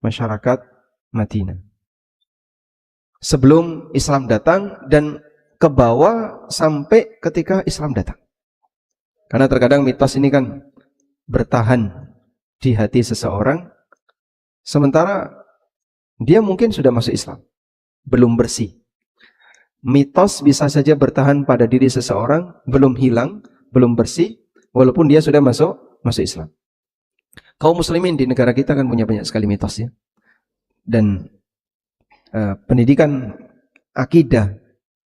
masyarakat Madinah sebelum Islam datang dan ke bawah sampai ketika Islam datang. Karena terkadang mitos ini kan bertahan di hati seseorang sementara dia mungkin sudah masuk Islam, belum bersih. Mitos bisa saja bertahan pada diri seseorang, belum hilang, belum bersih, walaupun dia sudah masuk Islam. Kaum muslimin di negara kita kan punya banyak sekali mitos ya. Dan pendidikan akidah,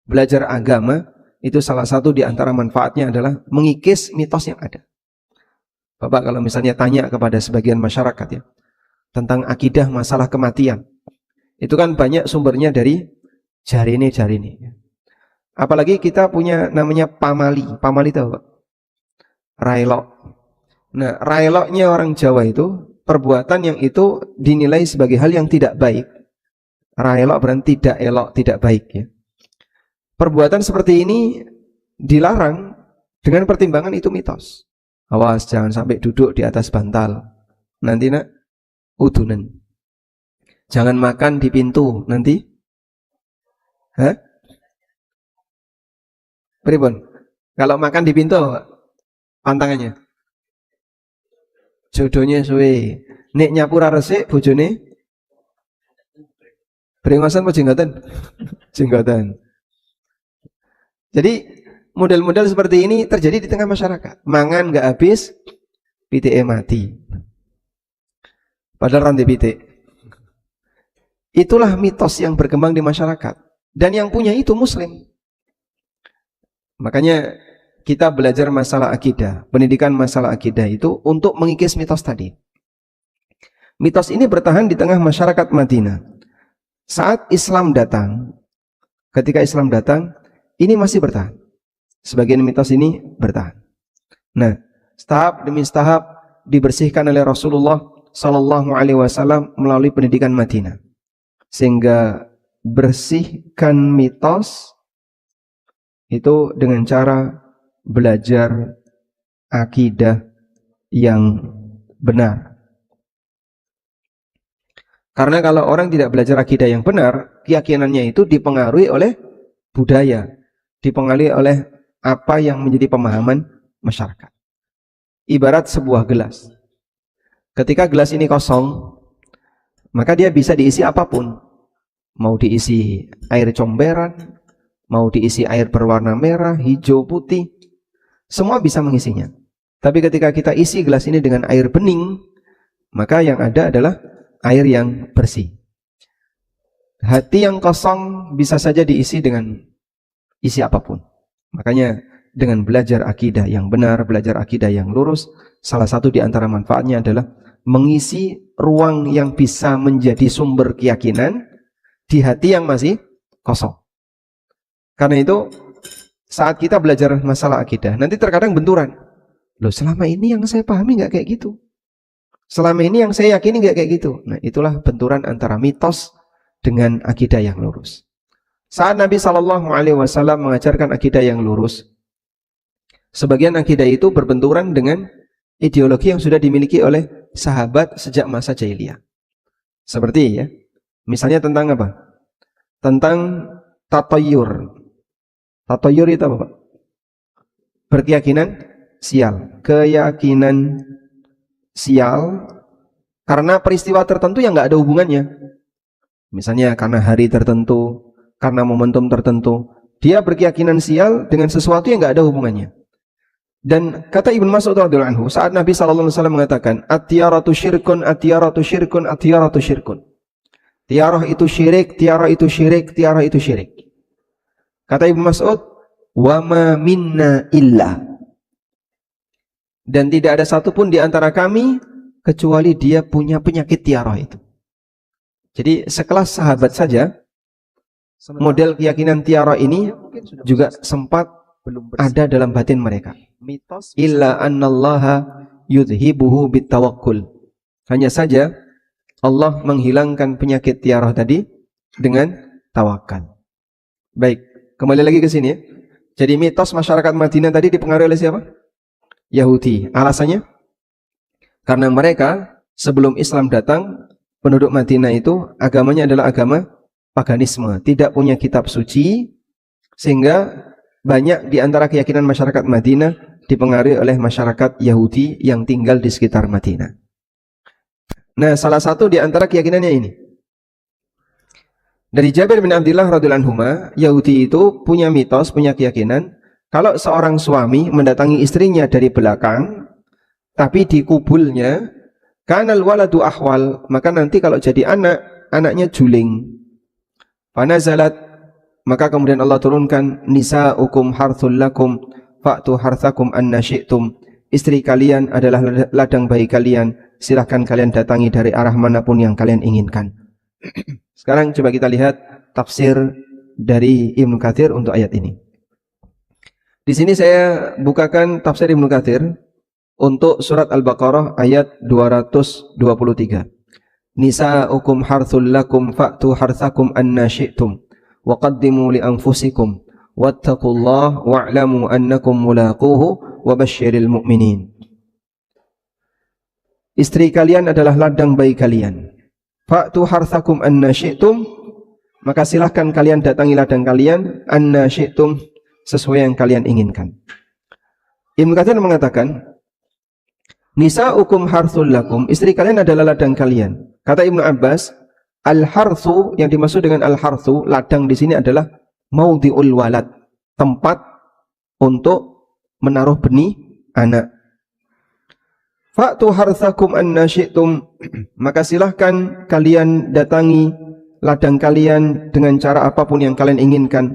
belajar agama, itu salah satu di antara manfaatnya adalah mengikis mitos yang ada. Bapak kalau misalnya tanya kepada sebagian masyarakat ya, tentang akidah masalah kematian, itu kan banyak sumbernya dari jarini. Apalagi kita punya namanya pamali. Pamali itu apa? Railok. Nah, railoknya orang Jawa itu perbuatan yang itu dinilai sebagai hal yang tidak baik. Railok berarti tidak elok, tidak baik ya. Perbuatan seperti ini dilarang dengan pertimbangan itu mitos. Awas jangan sampai duduk di atas bantal. Nanti nak udunan. Jangan makan di pintu nanti. Pripun? Kalau makan di pintu pantangannya. Jodohnya suwe. Nek nyapura resik bojone brengosan apa jenggotan? Jenggotan. Jadi model-model seperti ini terjadi di tengah masyarakat. Mangan nggak habis, pitike mati. Padahal rantai pitik. Itulah mitos yang berkembang di masyarakat. Dan yang punya itu muslim. Makanya kita belajar masalah akidah, pendidikan masalah akidah itu untuk mengikis mitos tadi. Mitos ini bertahan di tengah masyarakat Madinah. Saat Islam datang, ketika Islam datang, ini masih bertahan. Sebagian mitos ini bertahan. Nah, tahap demi tahap dibersihkan oleh Rasulullah Sallallahu Alaihi Wasallam melalui pendidikan Madinah, sehingga bersihkan mitos itu dengan cara belajar akidah yang benar. Karena kalau orang tidak belajar akidah yang benar, keyakinannya itu dipengaruhi oleh budaya, dipengaruhi oleh apa yang menjadi pemahaman masyarakat. Ibarat sebuah gelas. Ketika gelas ini kosong, maka dia bisa diisi apapun. Mau diisi air comberan, mau diisi air berwarna merah, hijau, putih, semua bisa mengisinya. Tapi ketika kita isi gelas ini dengan air bening, maka yang ada adalah air yang bersih. Hati yang kosong bisa saja diisi dengan isi apapun. Makanya dengan belajar akidah yang benar, belajar akidah yang lurus, salah satu di antara manfaatnya adalah mengisi ruang yang bisa menjadi sumber keyakinan di hati yang masih kosong. Karena itu saat kita belajar masalah akidah, nanti terkadang benturan. Loh, selama ini yang saya pahami nggak kayak gitu. Selama ini yang saya yakini nggak kayak gitu. Nah, itulah benturan antara mitos dengan akidah yang lurus. Saat Nabi Shallallahu Alaihi Wasallam mengajarkan akidah yang lurus, sebagian akidah itu berbenturan dengan ideologi yang sudah dimiliki oleh sahabat sejak masa jahiliyah. Seperti ya, misalnya tentang apa? Tentang tatayur. Tatayur itu apa, Pak? Berkeyakinan sial. Keyakinan sial karena peristiwa tertentu yang nggak ada hubungannya. Misalnya karena hari tertentu, karena momentum tertentu, dia berkeyakinan sial dengan sesuatu yang nggak ada hubungannya. Dan kata Ibnu Mas'ud radhiyallahu anhu, saat Nabi sallallahu alaihi wasallam mengatakan, "At-tiyaratu syirkun, at-tiyaratu syirkun, at-tiyaratu syirkun." Tiarah itu syirik, tiarah itu syirik, tiarah itu syirik. Kata Ibnu Mas'ud, "Wa ma minna illa." Dan tidak ada satupun di antara kami kecuali dia punya penyakit tiarah itu. Jadi sekelas sahabat saja, model keyakinan tiarah ini juga sempat ada dalam batin mereka. Illa annallaha yudhibuhu bitawakkul. Hanya saja Allah menghilangkan penyakit tiarah tadi dengan tawakal. Baik, kembali lagi ke sini ya. Jadi mitos masyarakat Madinah tadi dipengaruhi oleh siapa? Yahudi. Alasannya? Karena mereka Sebelum Islam datang, penduduk Madinah itu agamanya adalah agama paganisme, tidak punya kitab suci, sehingga banyak di antara keyakinan masyarakat Madinah dipengaruhi oleh masyarakat Yahudi yang tinggal di sekitar Madinah. Nah, salah satu di antara keyakinannya ini. Dari Jabir bin Abdullah radhiyallahu anhu, Yahudi itu punya mitos, punya keyakinan, kalau seorang suami mendatangi istrinya dari belakang, tapi di kubulnya, kanal waladu ahwal, maka nanti kalau jadi anak, anaknya juling. Fanazalat, maka kemudian Allah turunkan, nisa'ukum harthul lakum, fa'tu harthakum anna syi'tum. Istri kalian adalah ladang bayi kalian, silahkan kalian datangi dari arah manapun yang kalian inginkan. Sekarang coba kita lihat tafsir dari Ibnu Katsir untuk ayat ini. Di sini saya bukakan tafsir Ibnu Katsir untuk surat Al-Baqarah ayat 223. Nisa'ukum harthul lakum fa'tu harthakum anna syi'tum wa qaddimu li anfusikum wattaqullaha wa'lamu annakum mulaquhu wa basyiril mu'minin. Istri kalian adalah ladang bayi kalian. Fa'tu harthakum anna syi'tum, maka silahkan kalian datangi ladang kalian anna syi'tum, sesuai yang kalian inginkan. Ibnu Katsir mengatakan, nisa'ukum harthul lakum, istri kalian adalah ladang kalian. Kata Ibnu Abbas, al-harthu, yang dimaksud dengan al-harthu, ladang di sini adalah maudhi'ul walad, tempat untuk menaruh benih anak. Fa'tu harthakum anna syi'tum, maka silahkan kalian datangi ladang kalian dengan cara apapun yang kalian inginkan.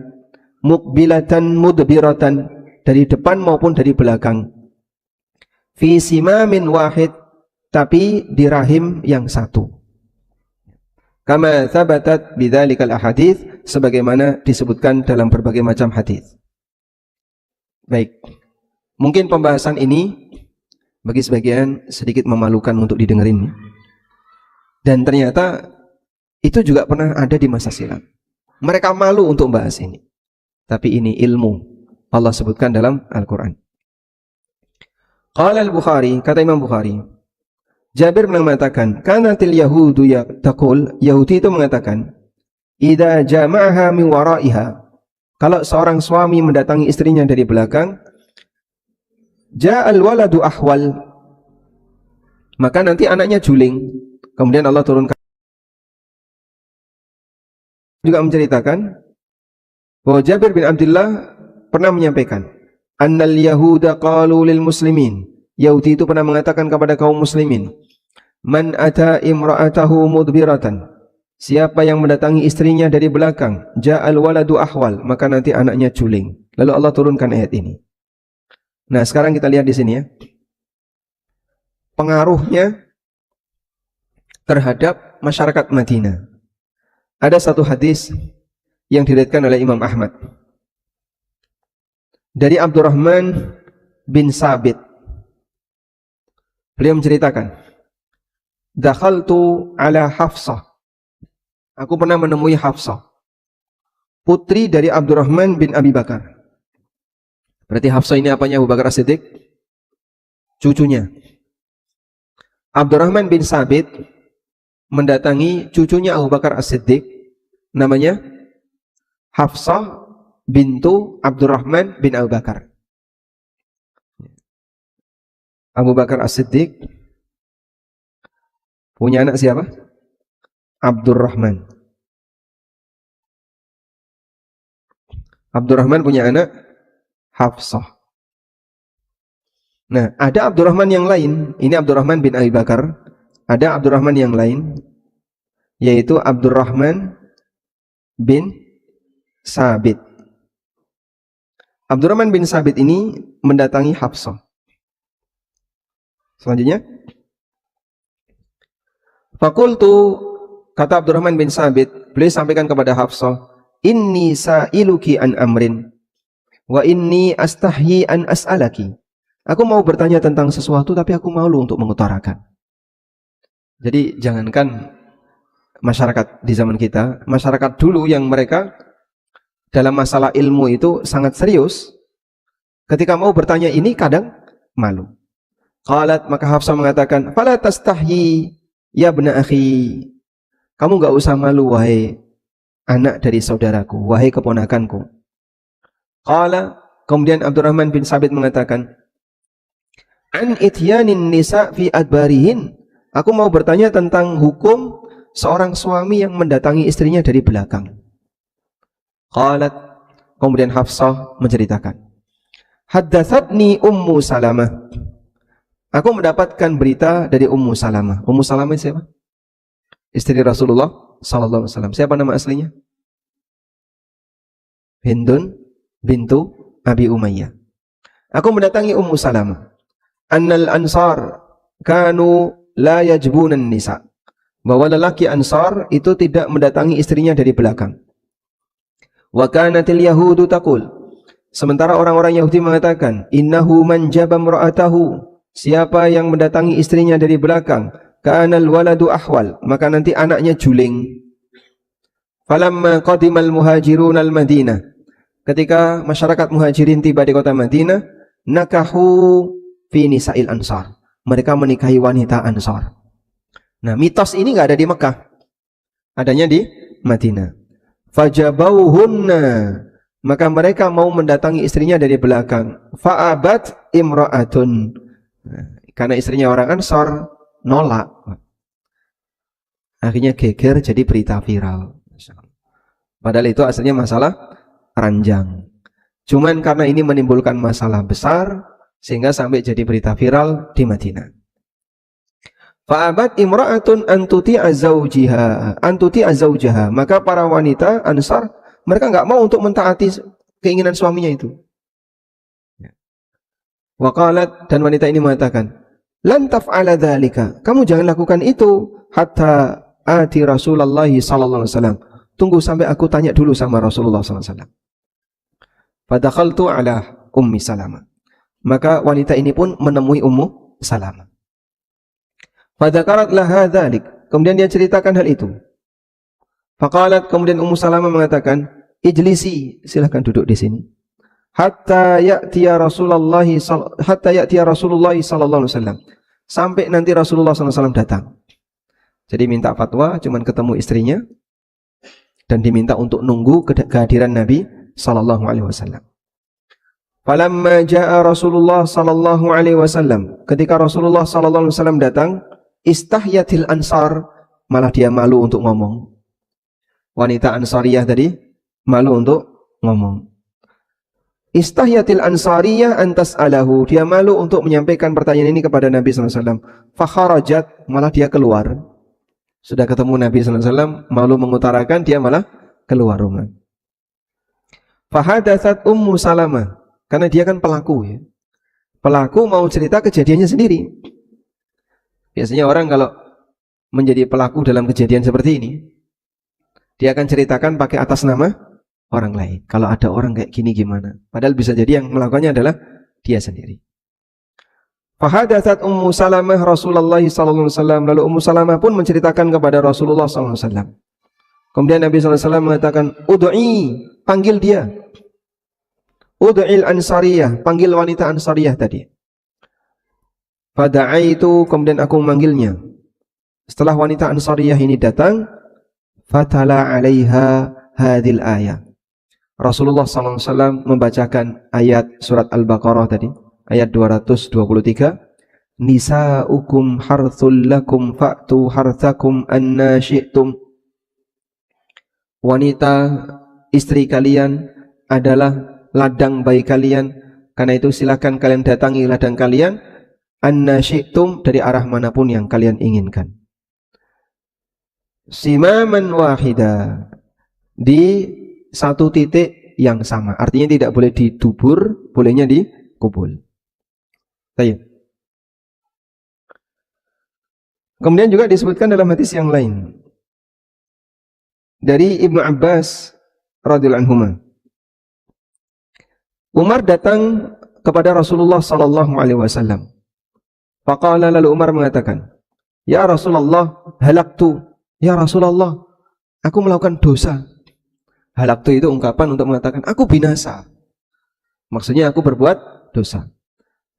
Muqbilatan mudbiratan, dari depan maupun dari belakang. Fi simamin wahid, tapi di rahim yang satu. Kama thabatat bidzalikal ahadits, sebagaimana disebutkan dalam berbagai macam hadis. Baik. Mungkin pembahasan ini bagi sebagian sedikit memalukan untuk didengerin. Dan ternyata itu juga pernah ada di masa silam. Mereka malu untuk membahas ini. Tapi ini ilmu. Allah sebutkan dalam Al-Quran. Qala al-Bukhari, kata Imam Bukhari, Jabir mengatakan, kanatil yahudu taqul, Yahudi itu mengatakan, idza jama'aha min wara'iha, kalau seorang suami mendatangi istrinya dari belakang, ja'al waladu ahwal, maka nanti anaknya juling. Kemudian Allah turunkan juga menceritakan bahwa Jabir bin Abdullah pernah menyampaikan, annal yahuda qalu lil muslimin, Yahudi itu pernah mengatakan kepada kaum muslimin, man ata imra'atahu mudbiratan, siapa yang mendatangi istrinya dari belakang, ja'al waladu ahwal, maka nanti anaknya juling. Lalu Allah turunkan ayat ini. Nah, sekarang kita lihat di sini ya. Pengaruhnya terhadap masyarakat Madinah. Ada satu hadis yang diriwayatkan oleh Imam Ahmad dari Abdurrahman bin Sabit. Beliau menceritakan, dakhaltu ala Hafsah. Aku pernah menemui Hafsah, putri dari Abdurrahman bin Abi Bakar. Berarti Hafsah ini apanya Abu Bakar As-Siddiq? Cucunya. Abdurrahman bin Sabit mendatangi cucunya Abu Bakar As-Siddiq, namanya Hafsah bintu Abdurrahman bin Abu Bakar. Abu Bakar As-Siddiq punya anak siapa? Abdurrahman. Abdurrahman punya anak Hafsah. Nah, ada Abdurrahman yang lain. Ini Abdurrahman bin Abi Bakar. Ada Abdurrahman yang lain, yaitu Abdurrahman bin Sabit. Abdurrahman bin Sabit ini mendatangi Hafsah. Selanjutnya, fakultu, kata Abdurrahman bin Sabit, beliau sampaikan kepada Hafsah, inni sa'iluki an amrin wa inni astahyi an as'alaki. Aku mau bertanya tentang sesuatu tapi aku malu untuk mengutarakan. Jadi jangankan masyarakat di zaman kita, masyarakat dulu yang mereka dalam masalah ilmu itu sangat serius, ketika mau bertanya ini kadang malu. Qalat, maka Hafsah mengatakan, "Fala tastahyi ya ibna akhi." Kamu enggak usah malu wahai anak dari saudaraku, wahai keponakanku. Qala, kemudian Abdurrahman bin Sabit mengatakan, "An ityanin nisa fi adbarihin." Aku mau bertanya tentang hukum seorang suami yang mendatangi istrinya dari belakang. Qalat, kemudian Hafsah menceritakan, "Haddatsatni Ummu Salamah." Aku mendapatkan berita dari Ummu Salamah. Ummu Salamah siapa? Istri Rasulullah sallallahu alaihi wasallam. Siapa nama aslinya? Hindun bintu Abi Umayyah. Aku mendatangi Ummu Salamah. Annal ansar kanu la yajbunan nisa. Bahwa lelaki Ansar itu tidak mendatangi istrinya dari belakang. Wa kanatil yahudu taqul. Sementara orang-orang Yahudi mengatakan, "Innahu man jaba imra'atahu." Siapa yang mendatangi istrinya dari belakang, kanal waladu ahwal, maka nanti anaknya juling. Falamma qadimal muhajirun al-Madinah. Ketika masyarakat muhajirin tiba di kota Madinah, nakahu fi nisa'il ansar. Mereka menikahi wanita Ansar. Nah, mitos ini enggak ada di Mekah. Adanya di Madinah. Fajabauhunna. Maka mereka mau mendatangi istrinya dari belakang. Fa'abat imra'atun. Karena istrinya orang Ansar nolak. Akhirnya geger jadi berita viral. Padahal itu aslinya masalah ranjang. Cuman karena ini menimbulkan masalah besar sehingga sampai jadi berita viral di Madinah. Fa'abat imra'atun antuti'a zawjaha. Maka para wanita Ansar mereka enggak mau untuk mentaati keinginan suaminya itu. Waqalat, dan wanita ini mengatakan, "Lan taf'ala dzalika." Kamu jangan lakukan itu hatta ati Rasulullah sallallahu alaihi wasallam. Tunggu sampai aku tanya dulu sama Rasulullah sallallahu alaihi wasallam. Fadakhaltu ala Ummi Salamah. Maka wanita ini pun menemui Ummu Salamah. Fadzakarat laha dzalik. Kemudian dia ceritakan hal itu. Faqalat, kemudian Ummu Salamah mengatakan, "Ijlisi, silakan duduk di sini. Hatta ya'tiya Rasulullah sallallahu alaihi wasallam." Sampai nanti Rasulullah sallallahu alaihi wasallam datang. Jadi minta fatwa, cuman ketemu istrinya dan diminta untuk nunggu kehadiran Nabi sallallahu alaihi wasallam. Falamma jaa Rasulullah sallallahu alaihi wasallam, ketika Rasulullah sallallahu alaihi wasallam datang, istahyatil ansar, malah dia malu untuk ngomong. Wanita Ansariyah tadi malu untuk ngomong. Istahyatil ansariyah antas alahu, dia malu untuk menyampaikan pertanyaan ini kepada Nabi sallallahu alaihi wasallam. Fakharajat, malah dia keluar. Sudah ketemu Nabi sallallahu alaihi wasallam, malu mengutarakan, dia malah keluar rumah. Fahadatsat Ummu Salamah, karena dia kan pelaku ya. Pelaku mau cerita kejadiannya sendiri. Biasanya orang kalau menjadi pelaku dalam kejadian seperti ini, dia akan ceritakan pakai atas nama orang lain. Kalau ada orang kayak gini gimana? Padahal bisa jadi yang melakukannya adalah dia sendiri. Fahadatsat Ummu Salamah Rasulullah sallallahu alaihi wasallam. Lalu Ummu Salamah pun menceritakan kepada Rasulullah sallallahu alaihi wasallam. Kemudian Nabi sallallahu alaihi wasallam mengatakan, "Ud'i, panggil dia. Ud'il ansariyah, panggil wanita Ansariyah tadi." Fada'aitu, kemudian aku memanggilnya. Setelah wanita Ansariyah ini datang, fatala 'alaiha hadhil ayah. Rasulullah SAW membacakan ayat surat Al-Baqarah tadi, ayat 223. Nisa'ukum harthul lakum fa'tu harthakum anna syi'tum. Wanita istri kalian adalah ladang bagi kalian, karena itu silakan kalian datangi ladang kalian anna syi'tum, dari arah manapun yang kalian inginkan. Simaman wahida, di satu titik yang sama. Artinya tidak boleh di dubur, bolehnya di kubul. Baik. Kemudian juga disebutkan dalam hadis yang lain dari Ibnu Abbas radhiyallahu anhuma. Umar datang kepada Rasulullah sallallahu alaihi wasallam. Faqala, lalu Umar mengatakan, "Ya Rasulullah, halaktu." Ya Rasulullah, aku melakukan dosa. Halaktu itu ungkapan untuk mengatakan aku binasa. Maksudnya aku berbuat dosa.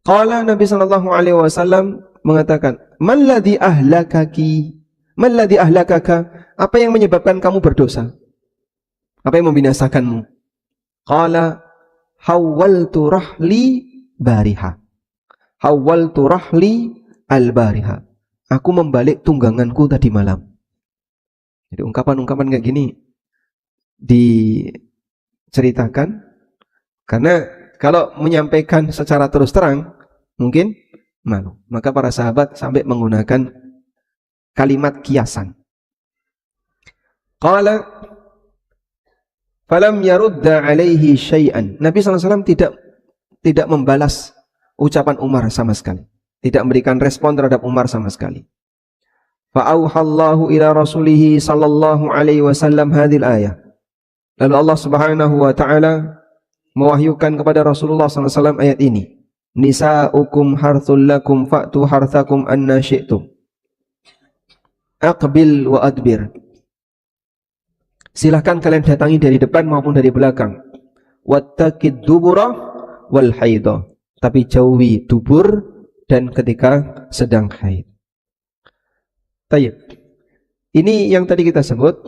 Qala Nabi sallallahu alaihi wasallam mengatakan, "Man ladzi ahlakaki? Man ladzi ahlakaka?" Apa yang menyebabkan kamu berdosa? Apa yang membinasakanmu? Qala, "Hawwaltu rahli bariha." Hawwaltu rahli al-bariha. Aku membalik tungganganku tadi malam. Jadi ungkapan-ungkapan kayak gini diceritakan karena kalau menyampaikan secara terus terang mungkin malu. Maka para sahabat sampai menggunakan kalimat kiasan. Qala falam yarudda alaihi syai'an. Nabi SAW tidak membalas ucapan Umar sama sekali. Tidak memberikan respon terhadap Umar sama sekali. Fa'auhallahu ila rasulihi sallallahu alaihi wasallam hadhil ayah. Lalu Allah Subhanahu wa taala mewahyukan kepada Rasulullah SAW ayat ini. Nisa'ukum harthul lakum fa'tu harthakum anna syi'tum. Aqbil wa adbir. Silahkan kalian datangi dari depan maupun dari belakang. Wattaqid dubura wal haidah. Tapi jauhi dubur dan ketika sedang haid. Tayyib. Ini yang tadi kita sebut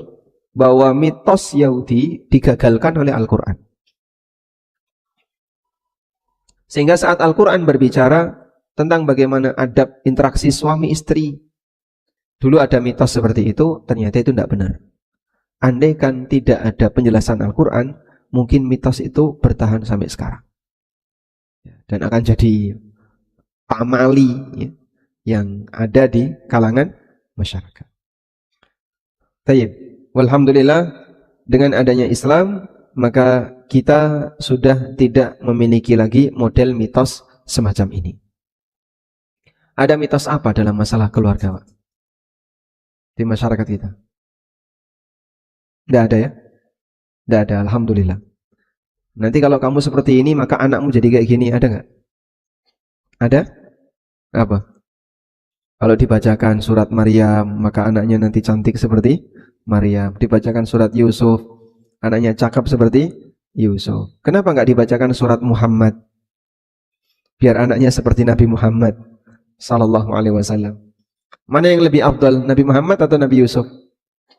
bahwa mitos Yahudi digagalkan oleh Al-Quran. Sehingga saat Al-Quran berbicara tentang bagaimana adab interaksi suami istri, dulu ada mitos seperti itu, ternyata itu tidak benar. Andaikan tidak ada penjelasan Al-Quran, mungkin mitos itu bertahan sampai sekarang. Dan akan jadi pamali ya, yang ada di kalangan masyarakat. Tayyib. Walhamdulillah, dengan adanya Islam, maka kita sudah tidak memiliki lagi model mitos semacam ini. Ada mitos apa dalam masalah keluarga, Pak? Di masyarakat kita? Tidak ada ya? Tidak ada, alhamdulillah. Nanti kalau kamu seperti ini, maka anakmu jadi kayak gini, ada nggak? Ada? Apa? Kalau dibacakan surat Maryam, maka anaknya nanti cantik seperti Maryam. Dibacakan surat Yusuf, anaknya cakep seperti Yusuf. Kenapa nggak dibacakan surat Muhammad? Biar anaknya seperti Nabi Muhammad sallallahu alaihi wasallam. Mana yang lebih afdal, Nabi Muhammad atau Nabi Yusuf?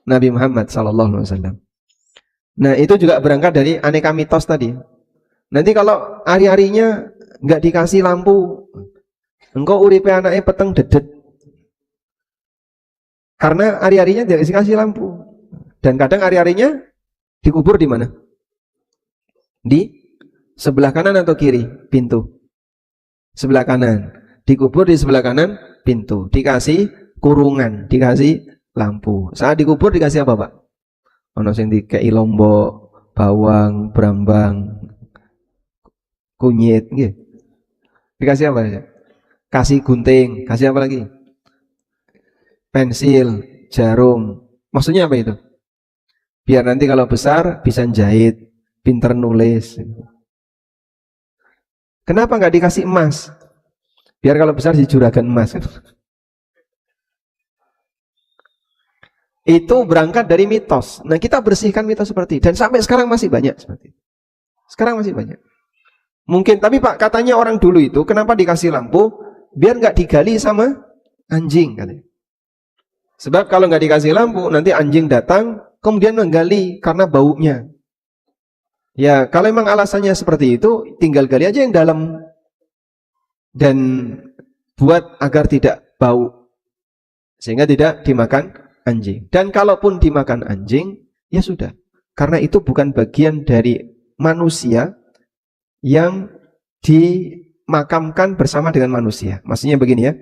Nabi Muhammad sallallahu alaihi wasallam. Nah, itu juga berangkat dari aneka mitos tadi. Nanti kalau hari-harinya nggak dikasih lampu, engkau uripe anaknya peteng dedet. Karena hari-harinya tidak dikasih lampu. Dan kadang hari-harinya dikubur di mana? Di sebelah kanan atau kiri pintu? Sebelah kanan. Dikubur di sebelah kanan pintu. Dikasih kurungan, dikasih lampu. Saat dikubur dikasih apa, Pak? Ono sing dikei lombok, bawang, brambang, kunyit, nggih. Dikasih apa ya? Kasih gunting, kasih apa lagi? Pensil, jarum. Maksudnya apa itu? Biar nanti kalau besar bisa jahit, pinter nulis. Kenapa nggak dikasih emas? Biar kalau besar jadi juragan emas. Itu berangkat dari mitos. Nah, kita bersihkan mitos seperti itu. Dan sampai sekarang masih banyak seperti itu. Sekarang masih banyak. Mungkin, tapi Pak, katanya orang dulu itu kenapa dikasih lampu? Biar nggak digali sama anjing katanya. Sebab kalau nggak dikasih lampu, nanti anjing datang, kemudian menggali karena baunya. Ya, kalau memang alasannya seperti itu, tinggal gali aja yang dalam. Dan buat agar tidak bau. Sehingga tidak dimakan anjing. Dan kalaupun dimakan anjing, ya sudah. Karena itu bukan bagian dari manusia yang dimakamkan bersama dengan manusia. Maksudnya begini ya.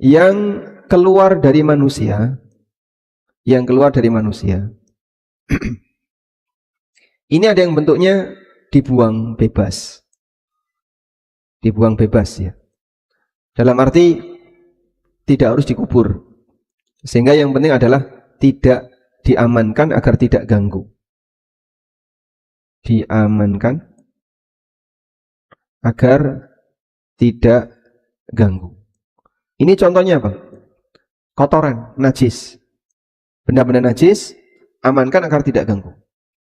Yang keluar dari manusia, ini ada yang bentuknya dibuang bebas. Dibuang bebas ya. Dalam arti tidak harus dikubur. Sehingga yang penting adalah tidak diamankan agar tidak ganggu. Diamankan agar tidak ganggu. Ini contohnya apa? Kotoran, najis. Benda-benda najis, amankan agar tidak ganggu.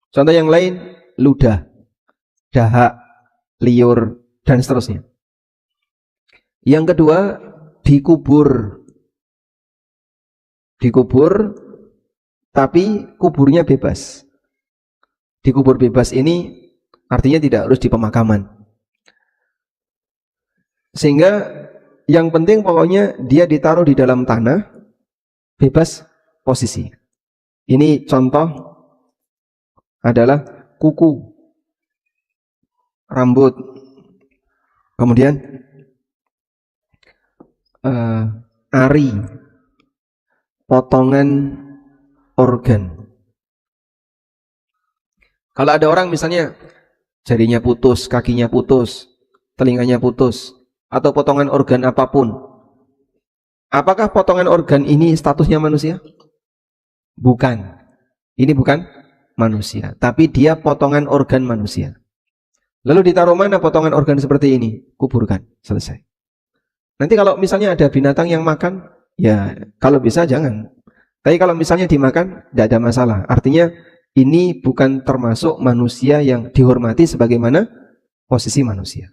Contoh yang lain, ludah. dahak, liur, dan seterusnya. Yang kedua, dikubur. Dikubur, tapi kuburnya bebas. Dikubur bebas ini artinya tidak harus di pemakaman. Sehingga yang penting pokoknya dia ditaruh di dalam tanah, bebas posisi. Ini contoh adalah kuku, rambut, kemudian ari, potongan organ. Kalau ada orang misalnya jarinya putus, kakinya putus, telinganya putus, atau potongan organ apapun, apakah potongan organ ini statusnya manusia? Bukan. Ini bukan manusia, tapi dia potongan organ manusia. Lalu ditaruh mana potongan organ seperti ini? Kuburkan, selesai. Nanti kalau misalnya ada binatang yang makan, ya kalau bisa jangan. Tapi kalau misalnya dimakan, tidak ada masalah. Artinya ini bukan termasuk manusia yang dihormati sebagaimana posisi manusia.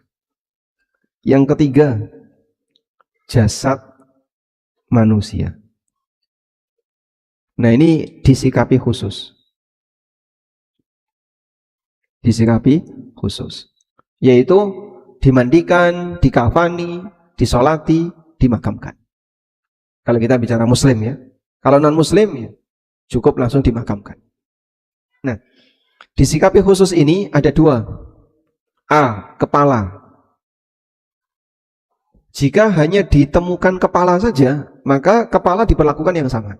Yang ketiga, jasad manusia. Nah, ini disikapi khusus. Disikapi khusus. Yaitu dimandikan, dikafani, disolati, dimakamkan. Kalau kita bicara muslim ya. Kalau non muslim ya, cukup langsung dimakamkan. Nah, disikapi khusus ini ada dua. A, kepala. Jika hanya ditemukan kepala saja, maka kepala diperlakukan yang sama.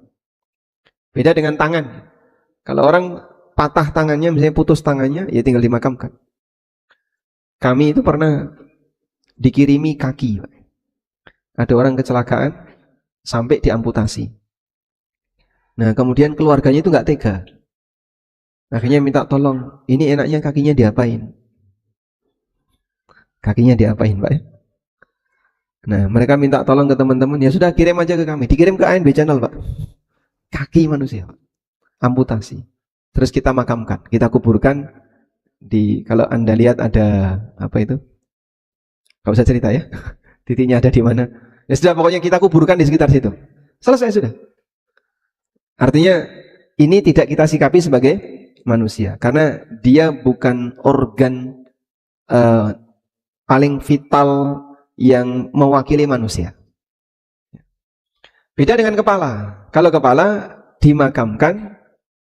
Beda dengan tangan. Kalau orang patah tangannya, misalnya putus tangannya, ya tinggal dimakamkan. Kami itu pernah dikirimi kaki. Ada orang kecelakaan sampai diamputasi. Nah, kemudian keluarganya itu nggak tega. Akhirnya minta tolong, ini enaknya kakinya diapain? Kakinya diapain, Pak? Nah, mereka minta tolong ke teman-teman, ya sudah kirim aja ke kami. Dikirim ke ANB Channel, Pak. Kaki manusia, Pak. Amputasi. Terus kita makamkan, kita kuburkan di, kalau Anda lihat ada apa itu? Gak usah cerita ya. Titiknya ada di mana? Ya sudah, pokoknya kita kuburkan di sekitar situ. Selesai sudah. Artinya ini tidak kita sikapi sebagai manusia, karena dia bukan organ paling vital yang mewakili manusia. Beda dengan kepala. Kalau kepala dimakamkan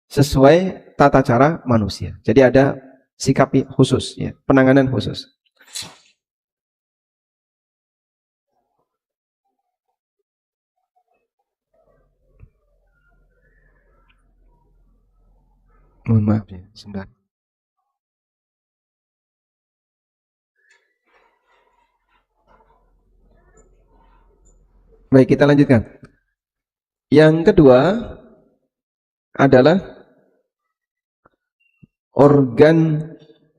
sesuai tata cara manusia. Jadi ada sikapi khusus, ya, penanganan khusus. Mohon maaf ya, sebentar. Baik, kita lanjutkan. Yang kedua adalah organ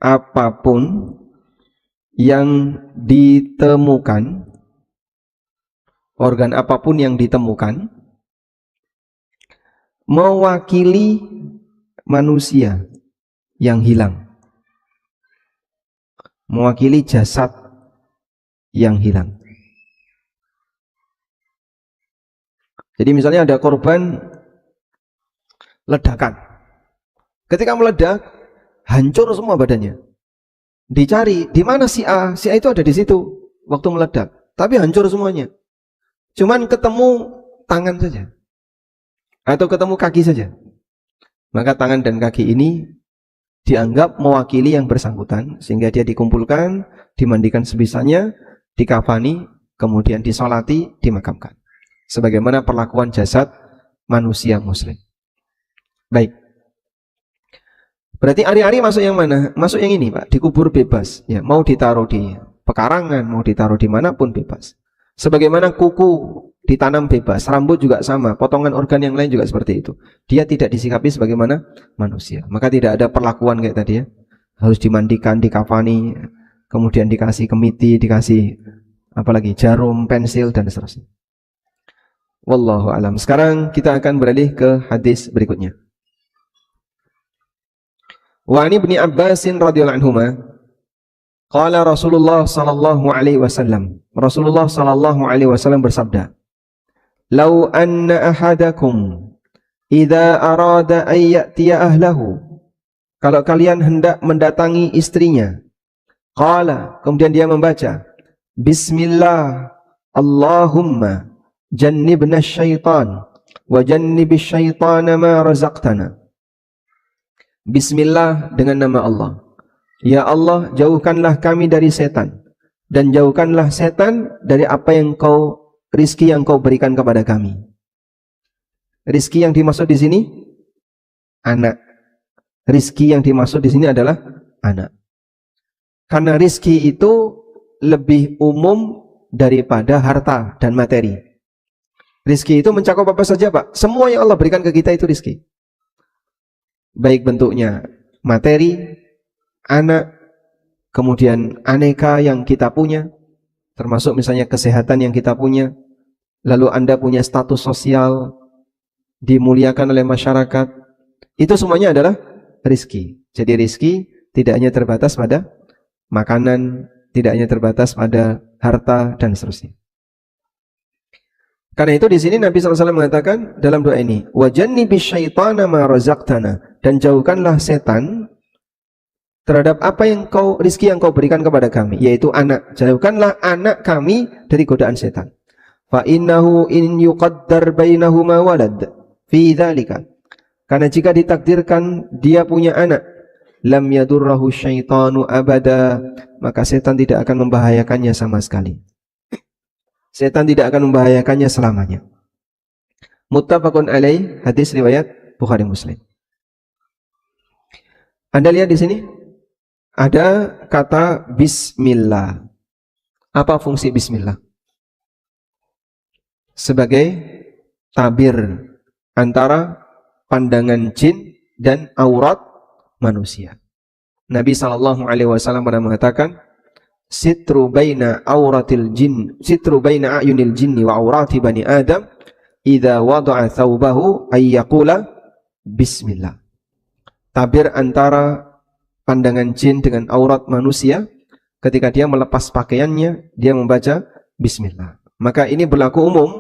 apapun yang ditemukan, organ apapun yang ditemukan mewakili manusia yang hilang, mewakili jasad yang hilang. Jadi misalnya ada korban ledakan. Ketika meledak, hancur semua badannya. Dicari, di mana si A? Si A itu ada di situ waktu meledak, tapi hancur semuanya. Cuman ketemu tangan saja, atau ketemu kaki saja. Maka tangan dan kaki ini dianggap mewakili yang bersangkutan, sehingga dia dikumpulkan, dimandikan sebisanya, dikafani, kemudian disolati, dimakamkan. Sebagaimana perlakuan jasad manusia muslim. Baik. Berarti ari-ari masuk yang mana? Masuk yang ini, Pak, dikubur bebas. Ya, mau ditaruh di pekarangan, mau ditaruh di manapun bebas. Sebagaimana kuku ditanam bebas, rambut juga sama, potongan organ yang lain juga seperti itu. Dia tidak disikapi sebagaimana manusia. Maka tidak ada perlakuan kayak tadi ya. Harus dimandikan, dikafani, kemudian dikasih kemiti, dikasih apalagi jarum, pensil dan seterusnya. Wallahu alam. Sekarang kita akan beralih ke hadis berikutnya. Wa ani Ibnu Abbasin radhiyallahu anhuma Qala Rasulullah sallallahu alaihi wasallam. Rasulullah sallallahu alaihi wasallam bersabda, "Lau anna ahadakum idza arada an ya'tiya ahlahu." Kalau kalian hendak mendatangi istrinya, qala, kemudian dia membaca, "Bismillah, Allahumma jannibna syaitan wa jannibish syaitana ma razaqtana." Bismillah, dengan nama Allah. Ya Allah, jauhkanlah kami dari setan, dan jauhkanlah setan dari apa yang rizki yang kau berikan kepada kami. Rizki yang dimaksud di sini anak. Rizki yang dimaksud di sini adalah anak. Karena rizki itu lebih umum daripada harta dan materi. Rizki itu mencakup apa saja, Pak? Semua yang Allah berikan ke kita itu rizki. Baik bentuknya materi, anak, kemudian aneka yang kita punya, termasuk misalnya kesehatan yang kita punya, lalu Anda punya status sosial, dimuliakan oleh masyarakat, itu semuanya adalah rizki. Jadi rizki tidak hanya terbatas pada makanan, tidak hanya terbatas pada harta, dan seterusnya. Karena itu di sini Nabi SAW mengatakan dalam doa ini, "Wajannibis syaitana ma razaqtana," dan jauhkanlah setan terhadap apa yang rizki yang kau berikan kepada kami, yaitu anak. Jauhkanlah anak kami dari godaan setan. Fa innahu in yuqaddar bainahuma walad fi dzalika. Karena jika ditakdirkan dia punya anak, lam yadurrahu syaitanu abada, maka setan tidak akan membahayakannya sama sekali. Setan tidak akan membahayakannya selamanya. Muttafaqun alaih, hadis riwayat Bukhari Muslim. Anda lihat di sini ada kata bismillah. Apa fungsi bismillah? Sebagai tabir antara pandangan jin dan aurat manusia. Nabi sallallahu alaihi wasallam pernah mengatakan, "Sitru baina auratil jin, sitru baina ayunil jinni wa aurati bani Adam, idza wada'a thawbahu ay yaqula bismillah." Tabir antara pandangan jin dengan aurat manusia, ketika dia melepas pakaiannya, dia membaca bismillah. Maka ini berlaku umum,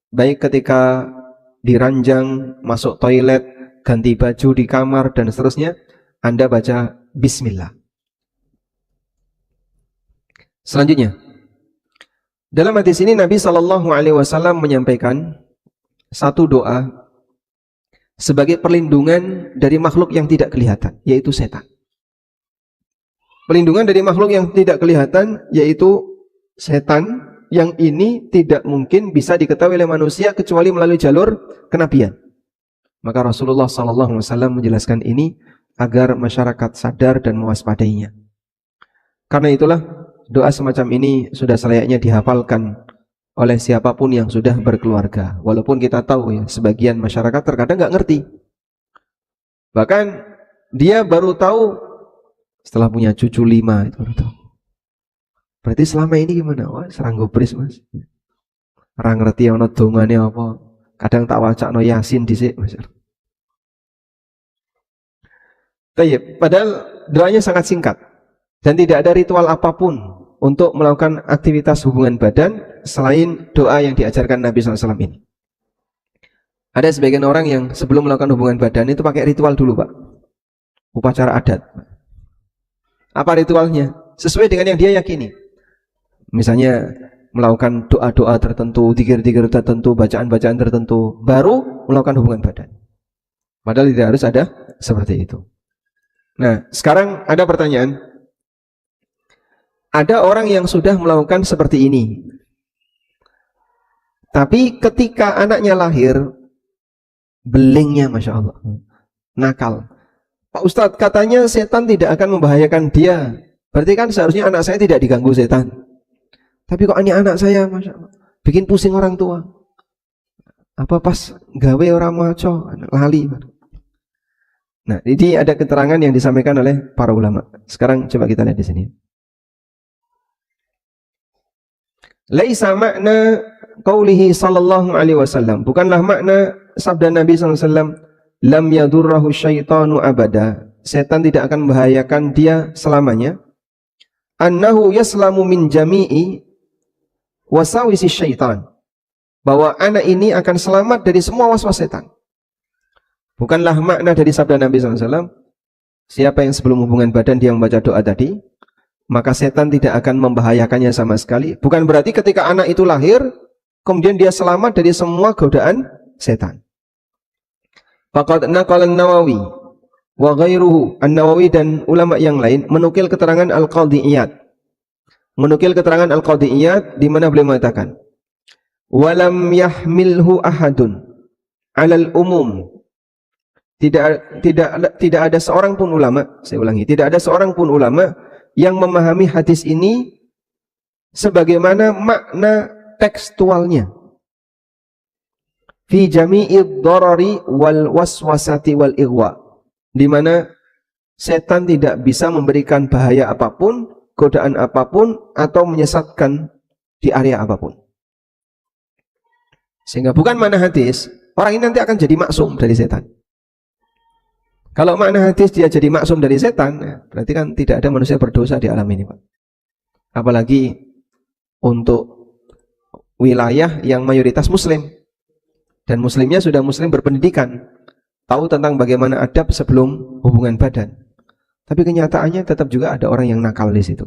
baik ketika diranjang, masuk toilet, ganti baju di kamar, dan seterusnya, Anda baca bismillah. Selanjutnya, dalam hadis ini Nabi SAW menyampaikan satu doa sebagai perlindungan dari makhluk yang tidak kelihatan, yaitu setan. Perlindungan dari makhluk yang tidak kelihatan, yaitu setan, yang ini tidak mungkin bisa diketahui oleh manusia kecuali melalui jalur kenabian. Maka Rasulullah SAW menjelaskan ini agar masyarakat sadar dan mewaspadainya. Karena itulah doa semacam ini sudah selayaknya dihafalkan oleh siapapun yang sudah berkeluarga. Walaupun kita tahu ya, sebagian masyarakat terkadang nggak ngerti. Bahkan dia baru tahu setelah punya cucu 5 itu baru tahu. Berarti selama ini gimana? Wah, serang gobris mas. Orang ngerti ono dongane apa? Kadang tak wacakno Yasin dhisik, Mas. Tayyib, padahal doanya sangat singkat dan tidak ada ritual apapun untuk melakukan aktivitas hubungan badan selain doa yang diajarkan Nabi SAW ini. Ada sebagian orang yang sebelum melakukan hubungan badan itu pakai ritual dulu, Pak. Upacara adat. Apa ritualnya? Sesuai dengan yang dia yakini. Misalnya melakukan doa-doa tertentu, zikir-zikir tertentu, bacaan-bacaan tertentu, baru melakukan hubungan badan. Padahal tidak harus ada seperti itu. Nah, sekarang ada pertanyaan. Ada orang yang sudah melakukan seperti ini, tapi ketika anaknya lahir, belingnya Masya Allah, nakal. Pak Ustadz, katanya setan tidak akan membahayakan dia. Berarti kan seharusnya anak saya tidak diganggu setan. Tapi kok ini anak saya, Masya Allah, bikin pusing orang tua. Apa pas gawe orang maco, lali. Nah, ini ada keterangan yang disampaikan oleh para ulama. Sekarang coba kita lihat di sini. Laisa makna qaulihi sallallahu alaihi wasallam. Bukanlah makna sabda Nabi sallallahu alaihi wasallam, lam yadurrahu syaitanu abada. Setan tidak akan membahayakan dia selamanya. annahu yaslamu min jami'i wasawisi syaitan, bahwa anak ini akan selamat dari semua waswas setan. Bukanlah makna dari sabda Nabi SAW, siapa yang sebelum hubungan badan dia membaca doa tadi, maka setan tidak akan membahayakannya sama sekali. Bukan berarti ketika anak itu lahir, kemudian dia selamat dari semua godaan setan. Faqad naqala an-Nawawi wa ghairuhu, An-Nawawi dan ulama yang lain menukil keterangan Al-Qadhi Iyad. Menukil keterangan Al-Qadhi Iyad di mana beliau mengatakan, walam yahmilhu ahadun 'alal umum. Tidak ada seorang pun ulama, saya ulangi, tidak ada seorang pun ulama yang memahami hadis ini sebagaimana makna tekstualnya. Fi jami'id darari wal waswasati wal ighwa, di mana setan tidak bisa memberikan bahaya apapun, godaan apapun, atau menyesatkan di area apapun. Sehingga bukan makna hadis, orang ini nanti akan jadi maksum dari setan. Kalau makna hadis dia jadi maksum dari setan, berarti kan tidak ada manusia berdosa di alam ini, Pak. Apalagi untuk wilayah yang mayoritas muslim, dan muslimnya sudah muslim berpendidikan, tahu tentang bagaimana adab sebelum hubungan badan. Tapi kenyataannya tetap juga ada orang yang nakal di situ.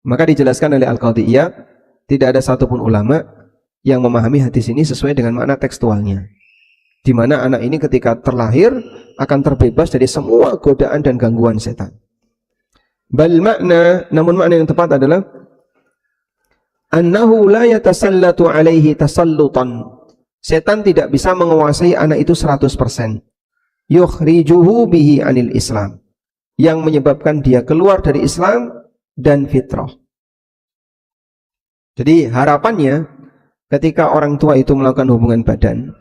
Maka dijelaskan oleh Al-Qadhi Iyad, tidak ada satupun ulama yang memahami hadis ini sesuai dengan makna tekstualnya, di mana anak ini ketika terlahir akan terbebas dari semua godaan dan gangguan setan. Namun makna yang tepat adalah annahu la yatasallatu alaihi tasallutan. Setan tidak bisa menguasai anak itu 100%. Yukhrijuhu bihi anil Islam, yang menyebabkan dia keluar dari Islam dan fitrah. Jadi harapannya ketika orang tua itu melakukan hubungan badan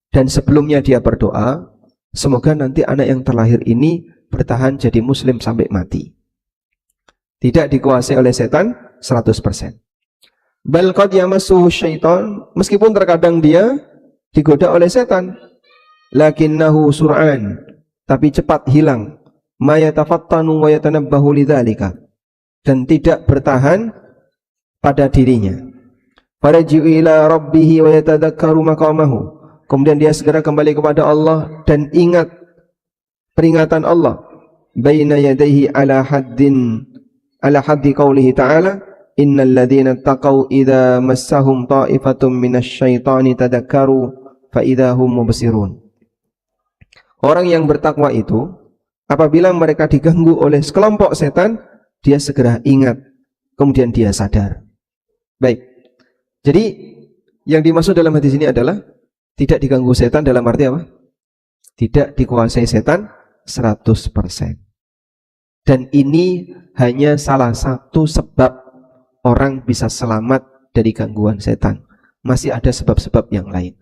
dan sebelumnya dia berdoa, semoga nanti anak yang terlahir ini bertahan jadi muslim sampai mati, tidak dikuasai oleh setan 100%. Bal qad yamassuhu syaitan, meskipun terkadang dia digoda oleh setan, lakinnahu sur'an, tapi cepat hilang, ma yatafattanu wa yatanabbahu lidzalika, dan tidak bertahan pada dirinya. Faraji'u ila rabbih wa yatadakkaru maqamahu, kemudian dia segera kembali kepada Allah dan ingat peringatan Allah. Baina yadayhi ala haddi qaulihi ta'ala, innal ladzina taqaw idza massahum ta'ifatun minasyaitani tadakkaru fa idza hum mubsirun. Orang yang bertakwa itu apabila mereka diganggu oleh sekelompok setan, dia segera ingat, kemudian dia sadar. Baik. Jadi yang dimaksud dalam hadis ini adalah tidak diganggu setan dalam arti apa? Tidak dikuasai setan 100%. Dan ini hanya salah satu sebab orang bisa selamat dari gangguan setan. Masih ada sebab-sebab yang lain.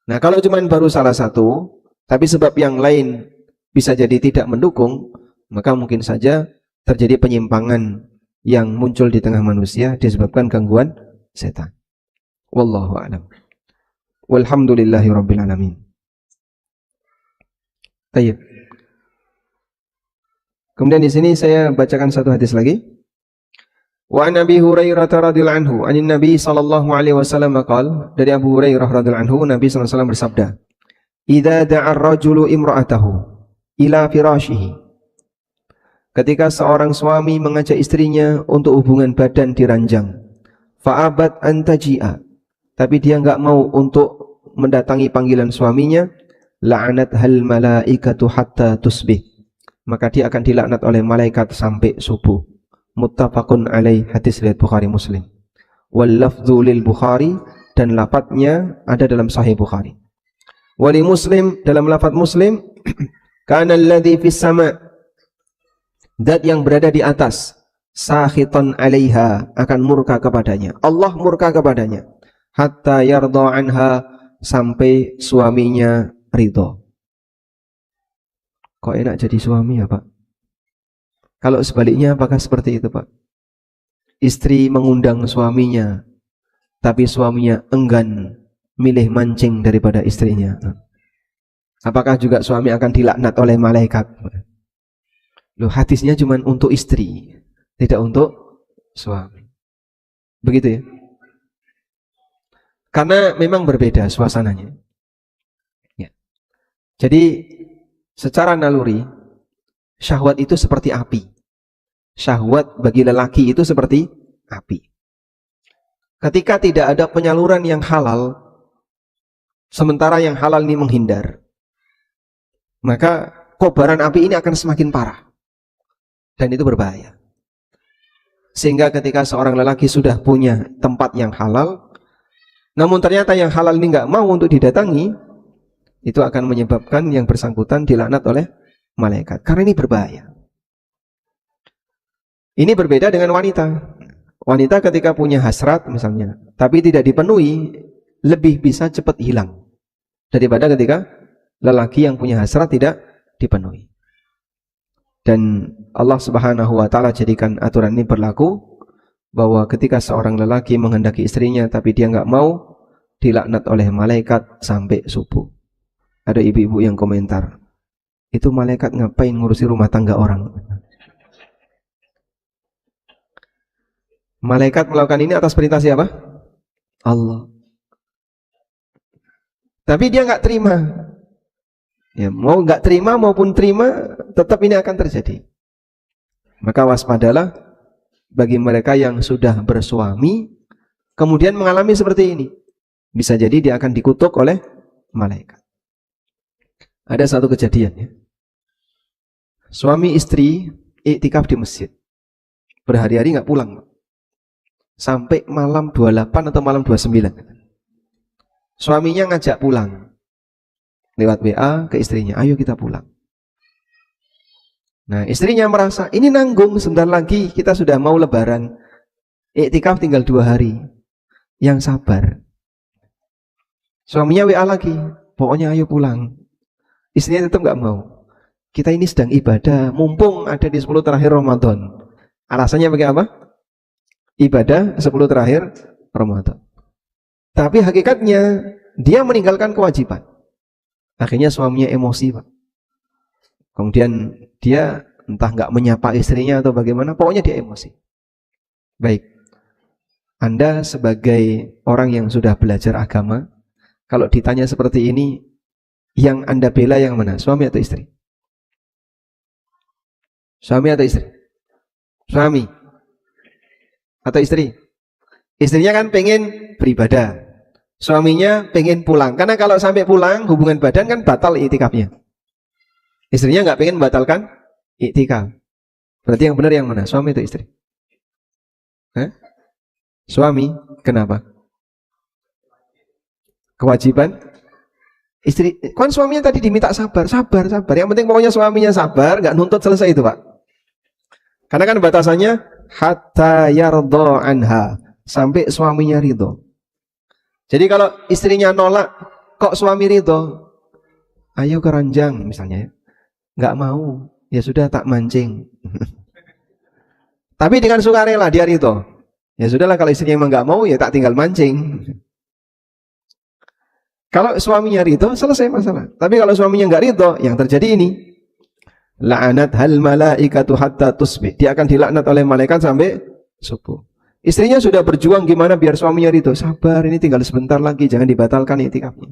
Nah, kalau cuma baru salah satu, tapi sebab yang lain bisa jadi tidak mendukung, maka mungkin saja terjadi penyimpangan yang muncul di tengah manusia disebabkan gangguan setan. Wallahu a'lam. Walhamdulillahi rabbil alamin. Baik. Kemudian di sini saya bacakan satu hadis lagi. Wa an Abi Hurairah radhiyallahu anhu, anin Nabi sallallahu alaihi wasallam qaal, dari Abu Hurairah radhiyallahu anhu, Nabi sallallahu alaihi wasallam bersabda, "Idza da'a ar-rajulu imra'atahu ila firashihi." Ketika seorang suami mengajak istrinya untuk hubungan badan di ranjang, fa'abat an taji'a, tapi dia enggak mau untuk mendatangi panggilan suaminya, la'anat hal malaikatu hatta tusbih, maka dia akan dilaknat oleh malaikat sampai subuh. Muttafaqun alaih, hadis riwayat Bukhari Muslim. Wal lafdzu lil Bukhari, dan lafadznya ada dalam Sahih Bukhari. Wali Muslim, dalam lafadz Muslim, kana alladzi fis sama', zat yang berada di atas, sakhitan 'alaiha, akan murka kepadanya. Allah murka kepadanya. Hatta yarda anha, sampai suaminya ridho. Kok enak jadi suami ya, Pak? Kalau sebaliknya apakah seperti itu, Pak? Istri mengundang suaminya, tapi suaminya enggan, milih mancing daripada istrinya. Apakah juga suami akan dilaknat oleh malaikat? Loh, hadisnya cuma untuk istri, tidak untuk suami. Begitu ya. Karena memang berbeda suasananya. Ya. Jadi secara naluri syahwat itu seperti api. Syahwat bagi lelaki itu seperti api. Ketika tidak ada penyaluran yang halal, sementara yang halal ini menghindar, maka kobaran api ini akan semakin parah. Dan itu berbahaya. Sehingga ketika seorang lelaki sudah punya tempat yang halal, namun ternyata yang halal ini nggak mau untuk didatangi, itu akan menyebabkan yang bersangkutan dilaknat oleh malaikat. Karena ini berbahaya. Ini berbeda dengan wanita. Wanita ketika punya hasrat misalnya, tapi tidak dipenuhi, lebih bisa cepat hilang daripada ketika lelaki yang punya hasrat tidak dipenuhi. Dan Allah Subhanahu wa taala jadikan aturan ini berlaku bahwa ketika seorang lelaki menghendaki istrinya tapi dia nggak mau, dilaknat oleh malaikat sampai subuh. Ada ibu-ibu yang komentar, itu malaikat ngapain ngurusi rumah tangga orang? Malaikat melakukan ini atas perintah siapa? Allah. Tapi dia nggak terima. Ya, mau nggak terima maupun terima, tetap ini akan terjadi. Maka waspadalah bagi mereka yang sudah bersuami, kemudian mengalami seperti ini. Bisa jadi dia akan dikutuk oleh malaikat. Ada satu kejadian ya. Suami istri iktikaf di masjid. Berhari-hari nggak pulang. Sampai malam 28 atau malam 29. Suaminya ngajak pulang. Lewat WA ke istrinya, ayo kita pulang. Nah, istrinya merasa, ini nanggung, sebentar lagi kita sudah mau lebaran. Iktikaf tinggal 2 hari. Yang sabar. Suaminya WA lagi, pokoknya ayo pulang. Istrinya tetap nggak mau. Kita ini sedang ibadah, mumpung ada di 10 terakhir Ramadan. Alasannya pakai apa? Ibadah 10 terakhir Ramadan. Tapi hakikatnya dia meninggalkan kewajiban. Akhirnya suaminya emosi, Pak. Kemudian dia entah nggak menyapa istrinya atau bagaimana, pokoknya dia emosi. Baik, Anda sebagai orang yang sudah belajar agama, kalau ditanya seperti ini, yang Anda bela yang mana? Suami atau istri? Suami atau istri? Suami atau istri? Istrinya kan pengen beribadah, suaminya pengen pulang. Karena kalau sampai pulang hubungan badan kan batal iktikafnya. Istrinya nggak pengen membatalkan iktikaf. Berarti yang benar yang mana? Suami atau istri? Suami. Kenapa? Kewajiban istri. Kan suaminya tadi diminta sabar. Yang penting pokoknya suaminya sabar, nggak nuntut, selesai itu, Pak. Karena kan batasannya hatta yardha anha, sampai suaminya ridho. Jadi kalau istrinya nolak, kok suami ridho? Ayo ke ranjang misalnya, nggak mau, ya sudah tak mancing. Tapi dengan sukarela dia ridho. Ya sudahlah, kalau istrinya emang nggak mau, ya tak tinggal mancing. Kalau suaminya ridho, selesai masalah. Tapi kalau suaminya nggak ridho, yang terjadi ini, la'anat hal malaikatu hatta tusbih. Dia akan dilaknat oleh malaikat sampai subuh. Istrinya sudah berjuang gimana biar suaminya ridho. Sabar, ini tinggal sebentar lagi, jangan dibatalkan iktikafnya.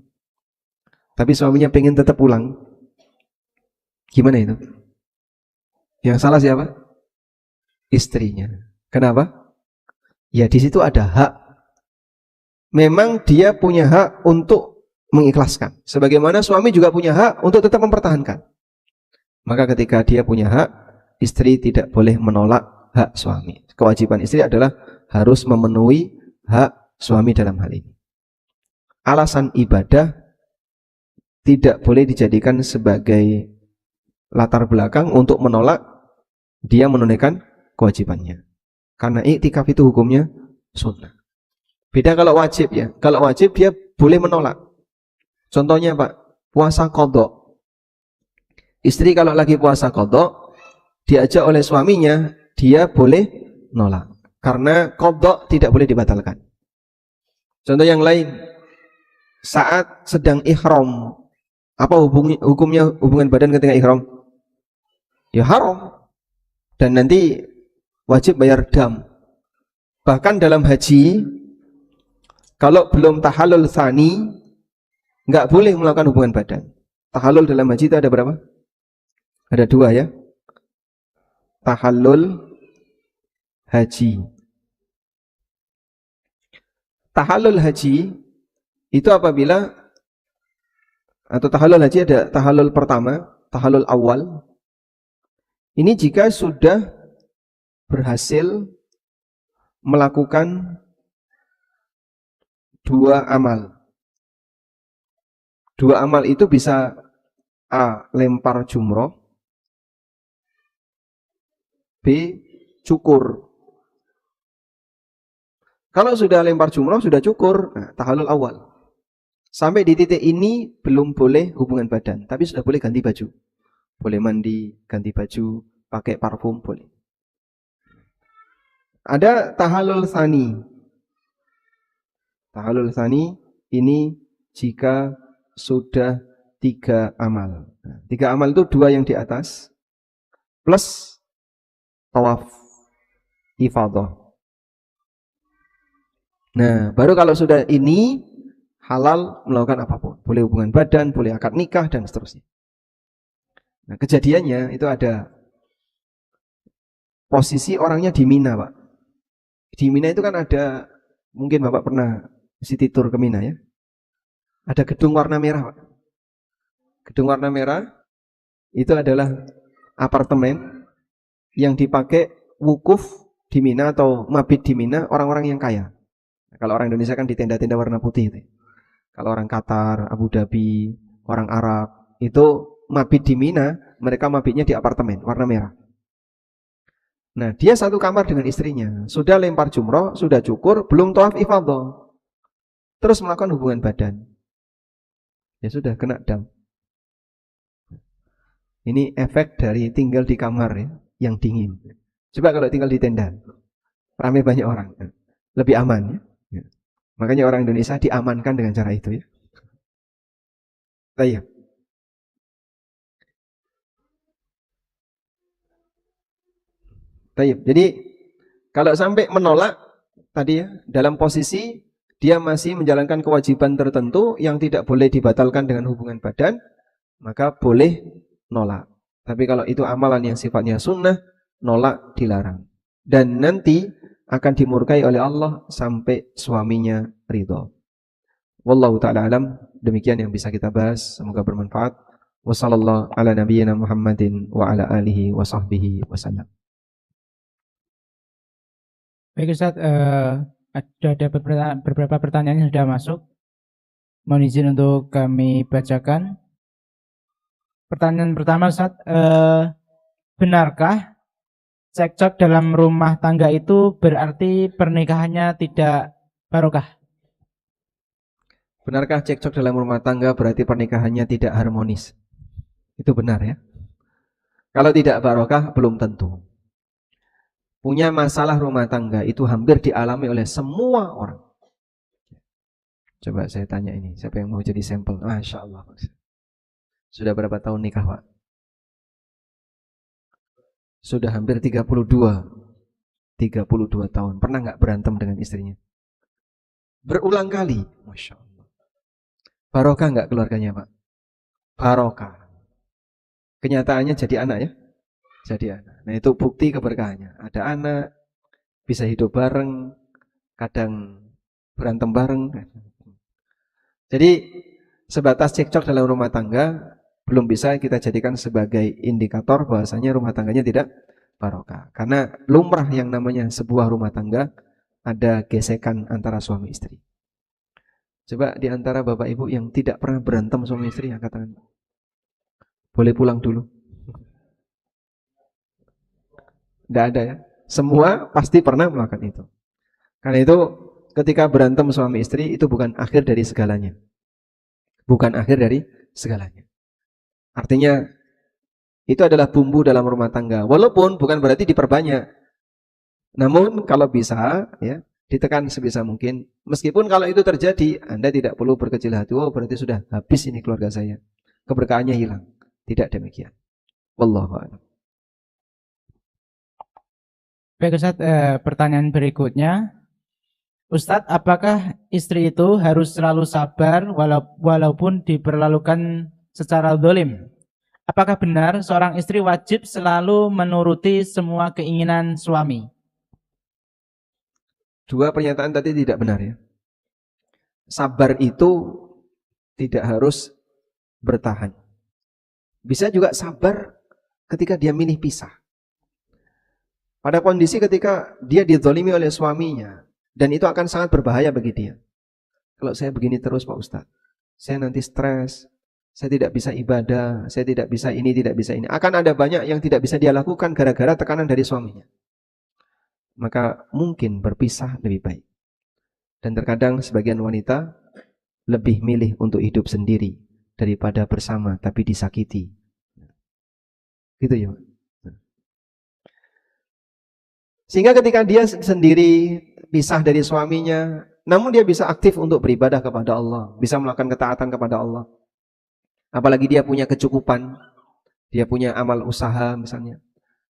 Tapi suaminya pengen tetap pulang. Gimana itu? Yang salah siapa? Istrinya. Kenapa? Ya di situ ada hak. Memang dia punya hak untuk mengikhlaskan. Sebagaimana suami juga punya hak untuk tetap mempertahankan. Maka ketika dia punya hak, istri tidak boleh menolak hak suami. Kewajiban istri adalah harus memenuhi hak suami dalam hal ini. Alasan ibadah tidak boleh dijadikan sebagai latar belakang untuk menolak dia menunaikan kewajibannya. Karena iktikaf itu hukumnya sunnah. Beda kalau wajib ya. Kalau wajib dia boleh menolak. Contohnya Pak, puasa qadha. Istri kalau lagi puasa qadha, diajak oleh suaminya, dia boleh nolak. Karena qadha tidak boleh dibatalkan. Contoh yang lain, saat sedang ihram, apa hukumnya hubungan badan ketika ihram? Ya haram. Dan nanti wajib bayar dam. Bahkan dalam haji, kalau belum tahallul tsani, nggak boleh melakukan hubungan badan. Tahallul dalam haji itu ada berapa? Ada 2 ya. Tahallul haji. Tahallul haji itu apabila, atau tahallul haji ada tahallul pertama, tahallul awal. Ini jika sudah berhasil melakukan 2 amal. 2 amal itu bisa A. Lempar jumroh, B. Cukur. Kalau sudah lempar jumroh, sudah cukur, nah, tahallul awal. Sampai di titik ini belum boleh hubungan badan, tapi sudah boleh ganti baju. Boleh mandi, ganti baju, pakai parfum, boleh. Ada tahallul tsani. Tahallul tsani ini jika sudah 3 amal. Nah, 3 amal itu 2 yang di atas plus tawaf ifadah. Nah, baru kalau sudah ini halal melakukan apapun. Boleh hubungan badan, boleh akad nikah, dan seterusnya. Nah, kejadiannya itu ada posisi orangnya di Mina, Pak. Di Mina itu kan ada, mungkin Bapak pernah city tour ke Mina ya. Ada gedung warna merah, Pak. Gedung warna merah itu adalah apartemen yang dipakai wukuf di Mina atau mabit di Mina orang-orang yang kaya. Kalau orang Indonesia kan di tenda-tenda warna putih itu. Kalau orang Qatar, Abu Dhabi, orang Arab, itu mabit di Mina, mereka mabitnya di apartemen warna merah. Nah, dia satu kamar dengan istrinya. Sudah lempar jumroh, sudah cukur, belum tawaf ifadah. Terus melakukan hubungan badan. Ya sudah, kena dam. Ini efek dari tinggal di kamar ya, yang dingin. Coba kalau tinggal di tenda, ramai banyak orang, lebih aman ya. Makanya orang Indonesia diamankan dengan cara itu ya. Baik. Baik. Jadi kalau sampai menolak tadi ya, dalam posisi dia masih menjalankan kewajiban tertentu yang tidak boleh dibatalkan dengan hubungan badan, maka boleh nolak. Tapi kalau itu amalan yang sifatnya sunnah, nolak dilarang. Dan nanti akan dimurkai oleh Allah sampai suaminya ridho. Wallahu ta'ala alam. Demikian yang bisa kita bahas. Semoga bermanfaat. Wassallallahu ala nabiyyina Muhammadin wa ala alihi wa sahbihi wasallam. Baik Ustaz, ada beberapa pertanyaan yang sudah masuk. Mohon izin untuk kami bacakan. Pertanyaan pertama Ustaz, benarkah cekcok dalam rumah tangga itu berarti pernikahannya tidak barokah? Benarkah cekcok dalam rumah tangga berarti pernikahannya tidak harmonis? Itu benar ya. Kalau tidak barokah belum tentu. Punya masalah rumah tangga itu hampir dialami oleh semua orang. Coba saya tanya ini, siapa yang mau jadi sampel? Masya Allah. Sudah berapa tahun nikah, Pak? Sudah hampir 32 tahun. Pernah nggak berantem dengan istrinya? Berulang kali. Masya Allah. Barokah nggak keluarganya, Pak? Barokah. Kenyataannya jadi anak ya? Jadi anak. Nah itu bukti keberkahannya. Ada anak, bisa hidup bareng, kadang berantem bareng. Jadi sebatas cekcok dalam rumah tangga belum bisa kita jadikan sebagai indikator bahwasanya rumah tangganya tidak barokah. Karena lumrah yang namanya sebuah rumah tangga ada gesekan antara suami istri. Coba di antara bapak ibu yang tidak pernah berantem suami istri, angkat tangan. Boleh pulang dulu. Tidak ada ya. Semua pasti pernah melakukan itu. Karena itu ketika berantem suami istri itu bukan akhir dari segalanya. Bukan akhir dari segalanya. Artinya itu adalah bumbu dalam rumah tangga. Walaupun bukan berarti diperbanyak. Namun kalau bisa ya ditekan sebisa mungkin. Meskipun kalau itu terjadi, Anda tidak perlu berkecil hati. Oh berarti sudah habis ini keluarga saya. Keberkahannya hilang. Tidak demikian. Wallahu a'lam. Baik Ustaz, pertanyaan berikutnya. Ustadz, apakah istri itu harus selalu sabar walaupun diperlakukan secara zalim? Apakah benar seorang istri wajib selalu menuruti semua keinginan suami? Dua pernyataan tadi tidak benar ya. Sabar itu tidak harus bertahan. Bisa juga sabar ketika dia milih pisah. Pada kondisi ketika dia dizalimi oleh suaminya, dan itu akan sangat berbahaya bagi dia. Kalau saya begini terus Pak Ustadz, saya nanti stres, saya tidak bisa ibadah, saya tidak bisa ini, tidak bisa ini. Akan ada banyak yang tidak bisa dia lakukan gara-gara tekanan dari suaminya. Maka mungkin berpisah lebih baik. Dan terkadang sebagian wanita lebih milih untuk hidup sendiri daripada bersama tapi disakiti. Gitu ya. Sehingga ketika dia sendiri pisah dari suaminya, namun dia bisa aktif untuk beribadah kepada Allah, bisa melakukan ketaatan kepada Allah. Apalagi dia punya kecukupan, dia punya amal usaha misalnya,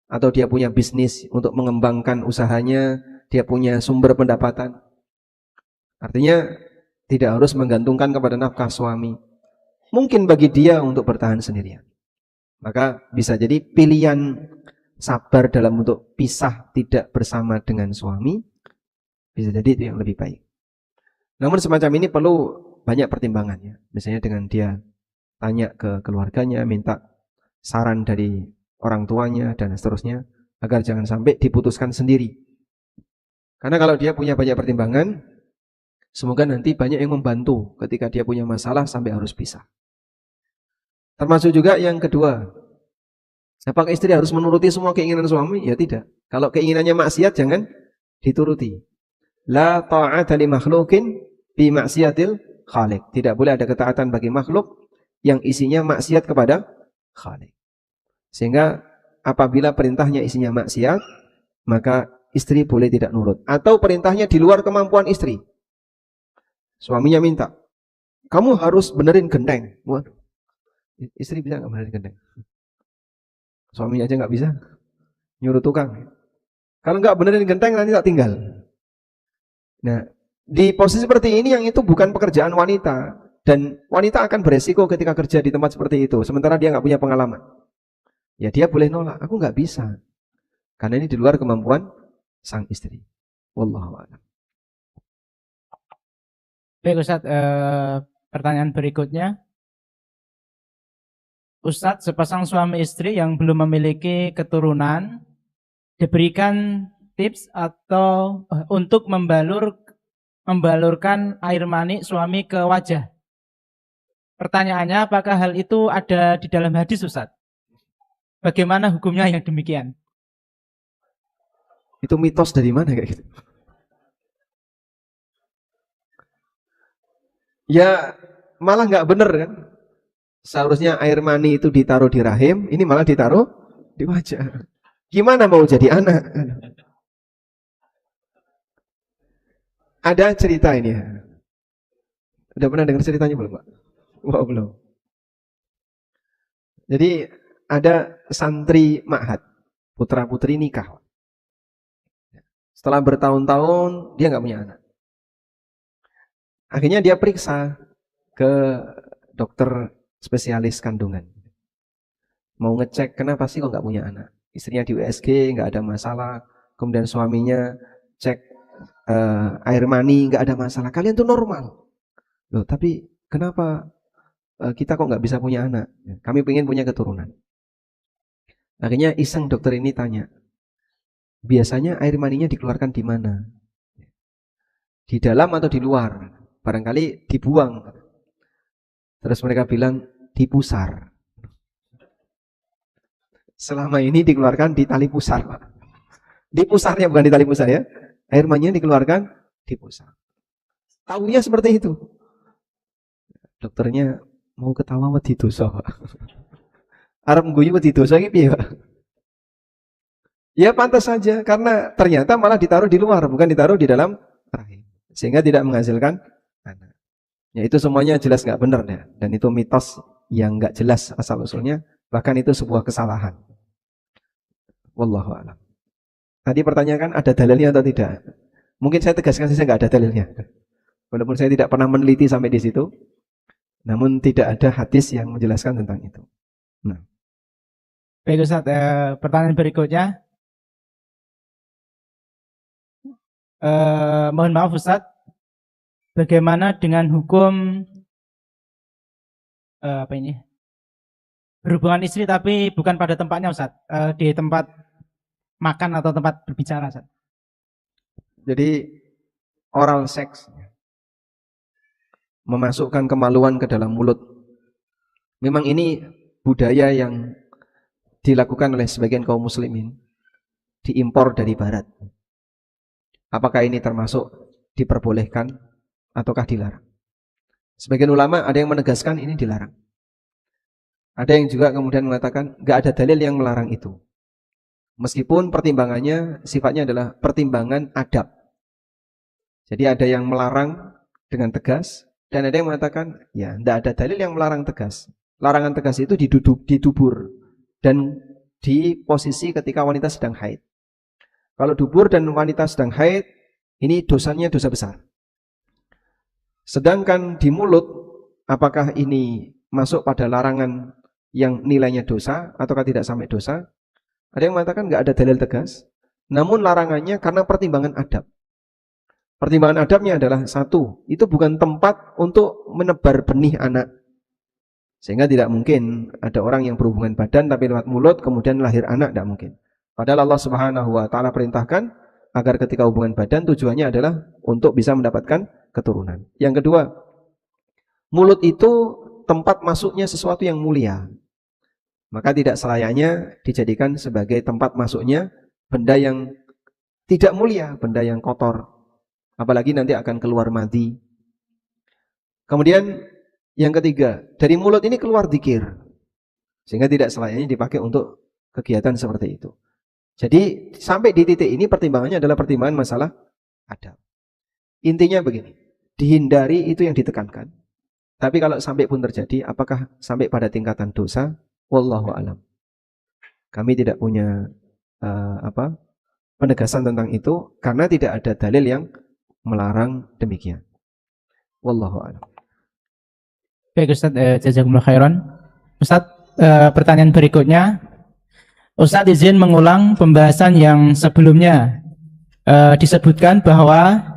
atau dia punya bisnis untuk mengembangkan usahanya, dia punya sumber pendapatan. Artinya tidak harus menggantungkan kepada nafkah suami. Mungkin bagi dia untuk bertahan sendirian. Maka bisa jadi pilihan sabar dalam bentuk pisah tidak bersama dengan suami, bisa jadi itu yang lebih baik. Namun semacam ini perlu banyak pertimbangannya. Misalnya dengan dia tanya ke keluarganya, minta saran dari orang tuanya dan seterusnya, agar jangan sampai diputuskan sendiri. Karena kalau dia punya banyak pertimbangan, semoga nanti banyak yang membantu ketika dia punya masalah sampai harus pisah. Termasuk juga yang kedua, apakah istri harus menuruti semua keinginan suami? Ya tidak. Kalau keinginannya maksiat jangan dituruti. La ta'ata li makhlukin bi maksiatil khaliq. Tidak boleh ada ketaatan bagi makhluk yang isinya maksiat kepada khaliq. Sehingga apabila perintahnya isinya maksiat, maka istri boleh tidak nurut. Atau perintahnya di luar kemampuan istri. Suaminya minta, kamu harus benerin genteng. Waduh. Istri bisa nggak benerin genteng? Suaminya aja nggak bisa, nyuruh tukang. Kalau nggak benerin genteng nanti tak tinggal. Nah, di posisi seperti ini yang itu bukan pekerjaan wanita, dan wanita akan beresiko ketika kerja di tempat seperti itu. Sementara dia nggak punya pengalaman, ya dia boleh nolak. Aku nggak bisa, karena ini di luar kemampuan sang istri. Wallahu a'lam. Baik Ustadz, pertanyaan berikutnya. Ustadz, sepasang suami istri yang belum memiliki keturunan diberikan tips atau untuk membalurkan air mani suami ke wajah. Pertanyaannya, apakah hal itu ada di dalam hadis Ustadz? Bagaimana hukumnya yang demikian? Itu mitos dari mana kayak gitu? Ya malah nggak bener kan? Seharusnya air mani itu ditaruh di rahim, ini malah ditaruh di wajah. Gimana mau jadi anak? Ada cerita ini ya. Udah pernah dengar ceritanya belum Pak? Wah belum. Jadi ada santri ma'had, putra putri nikah. Setelah bertahun-tahun dia nggak punya anak. Akhirnya dia periksa ke dokter spesialis kandungan. Mau ngecek kenapa sih kok nggak punya anak. Istrinya di USG nggak ada masalah. Kemudian suaminya cek air mani nggak ada masalah. Kalian tuh normal. Loh, tapi kenapa kita kok nggak bisa punya anak? Kami pengen punya keturunan. Akhirnya iseng dokter ini tanya, biasanya air maninya dikeluarkan di mana? Di dalam atau di luar? Barangkali dibuang. Terus mereka bilang di pusar. Selama ini dikeluarkan di tali pusar, Pak. Di pusarnya, bukan di tali pusar ya. Air maninya dikeluarkan di pusar. Tahunya seperti itu. Dokternya mau ketawa wedi dosa, Pak. Arep ngguyu wedi dosa iki piye, Pak? Ya pantas saja, karena ternyata malah ditaruh di luar, bukan ditaruh di dalam rahim. Sehingga tidak menghasilkan anak. Ya itu semuanya jelas nggak benar ya, dan itu mitos yang nggak jelas asal usulnya, bahkan itu sebuah kesalahan. Wallahu a'lam. Tadi pertanyaan ada dalilnya atau tidak? Mungkin saya tegaskan saja nggak ada dalilnya. Walaupun saya tidak pernah meneliti sampai di situ, namun tidak ada hadis yang menjelaskan tentang itu. Nah, Baik Ustaz, pertanyaan berikutnya. Mohon maaf Ustaz, bagaimana dengan hukum berhubungan istri tapi bukan pada tempatnya Ustaz, di tempat makan atau tempat berbicara Ustaz? jadi oral seks, memasukkan kemaluan ke dalam mulut. Memang ini budaya yang dilakukan oleh sebagian kaum muslimin, diimpor dari barat. Apakah ini termasuk diperbolehkan ataukah dilarang? Sebagian ulama ada yang menegaskan ini dilarang. Ada yang juga kemudian mengatakan nggak ada dalil yang melarang itu. Meskipun pertimbangannya sifatnya adalah pertimbangan adab. Jadi ada yang melarang dengan tegas dan ada yang mengatakan ya nggak ada dalil yang melarang tegas. Larangan tegas itu di dubur dan di posisi ketika wanita sedang haid. Kalau dubur dan wanita sedang haid, ini dosanya dosa besar. Sedangkan di mulut, apakah ini masuk pada larangan yang nilainya dosa ataukah tidak sampai dosa? Ada yang mengatakan nggak ada dalil tegas, namun larangannya karena pertimbangan adab. Pertimbangan adabnya adalah satu, itu bukan tempat untuk menebar benih anak. Sehingga tidak mungkin ada orang yang berhubungan badan tapi lewat mulut kemudian lahir anak, tidak mungkin. Padahal Allah Subhanahu wa taala perintahkan agar ketika hubungan badan tujuannya adalah untuk bisa mendapatkan keturunan. Yang kedua, mulut itu tempat masuknya sesuatu yang mulia. Maka tidak selayaknya dijadikan sebagai tempat masuknya benda yang tidak mulia, benda yang kotor. Apalagi nanti akan keluar madhi. Kemudian yang ketiga, dari mulut ini keluar dzikir. Sehingga tidak selayaknya dipakai untuk kegiatan seperti itu. Jadi sampai di titik ini pertimbangannya adalah pertimbangan masalah adab. Intinya begini, dihindari itu yang ditekankan. Tapi kalau sampai pun terjadi, apakah sampai pada tingkatan dosa? Wallahu a'lam. Kami tidak punya penegasan tentang itu karena tidak ada dalil yang melarang demikian. Wallahu a'lam. Baik Ustaz, jazakumullah khairan. Ustaz, pertanyaan berikutnya. Ustaz izin mengulang pembahasan yang sebelumnya. Disebutkan bahwa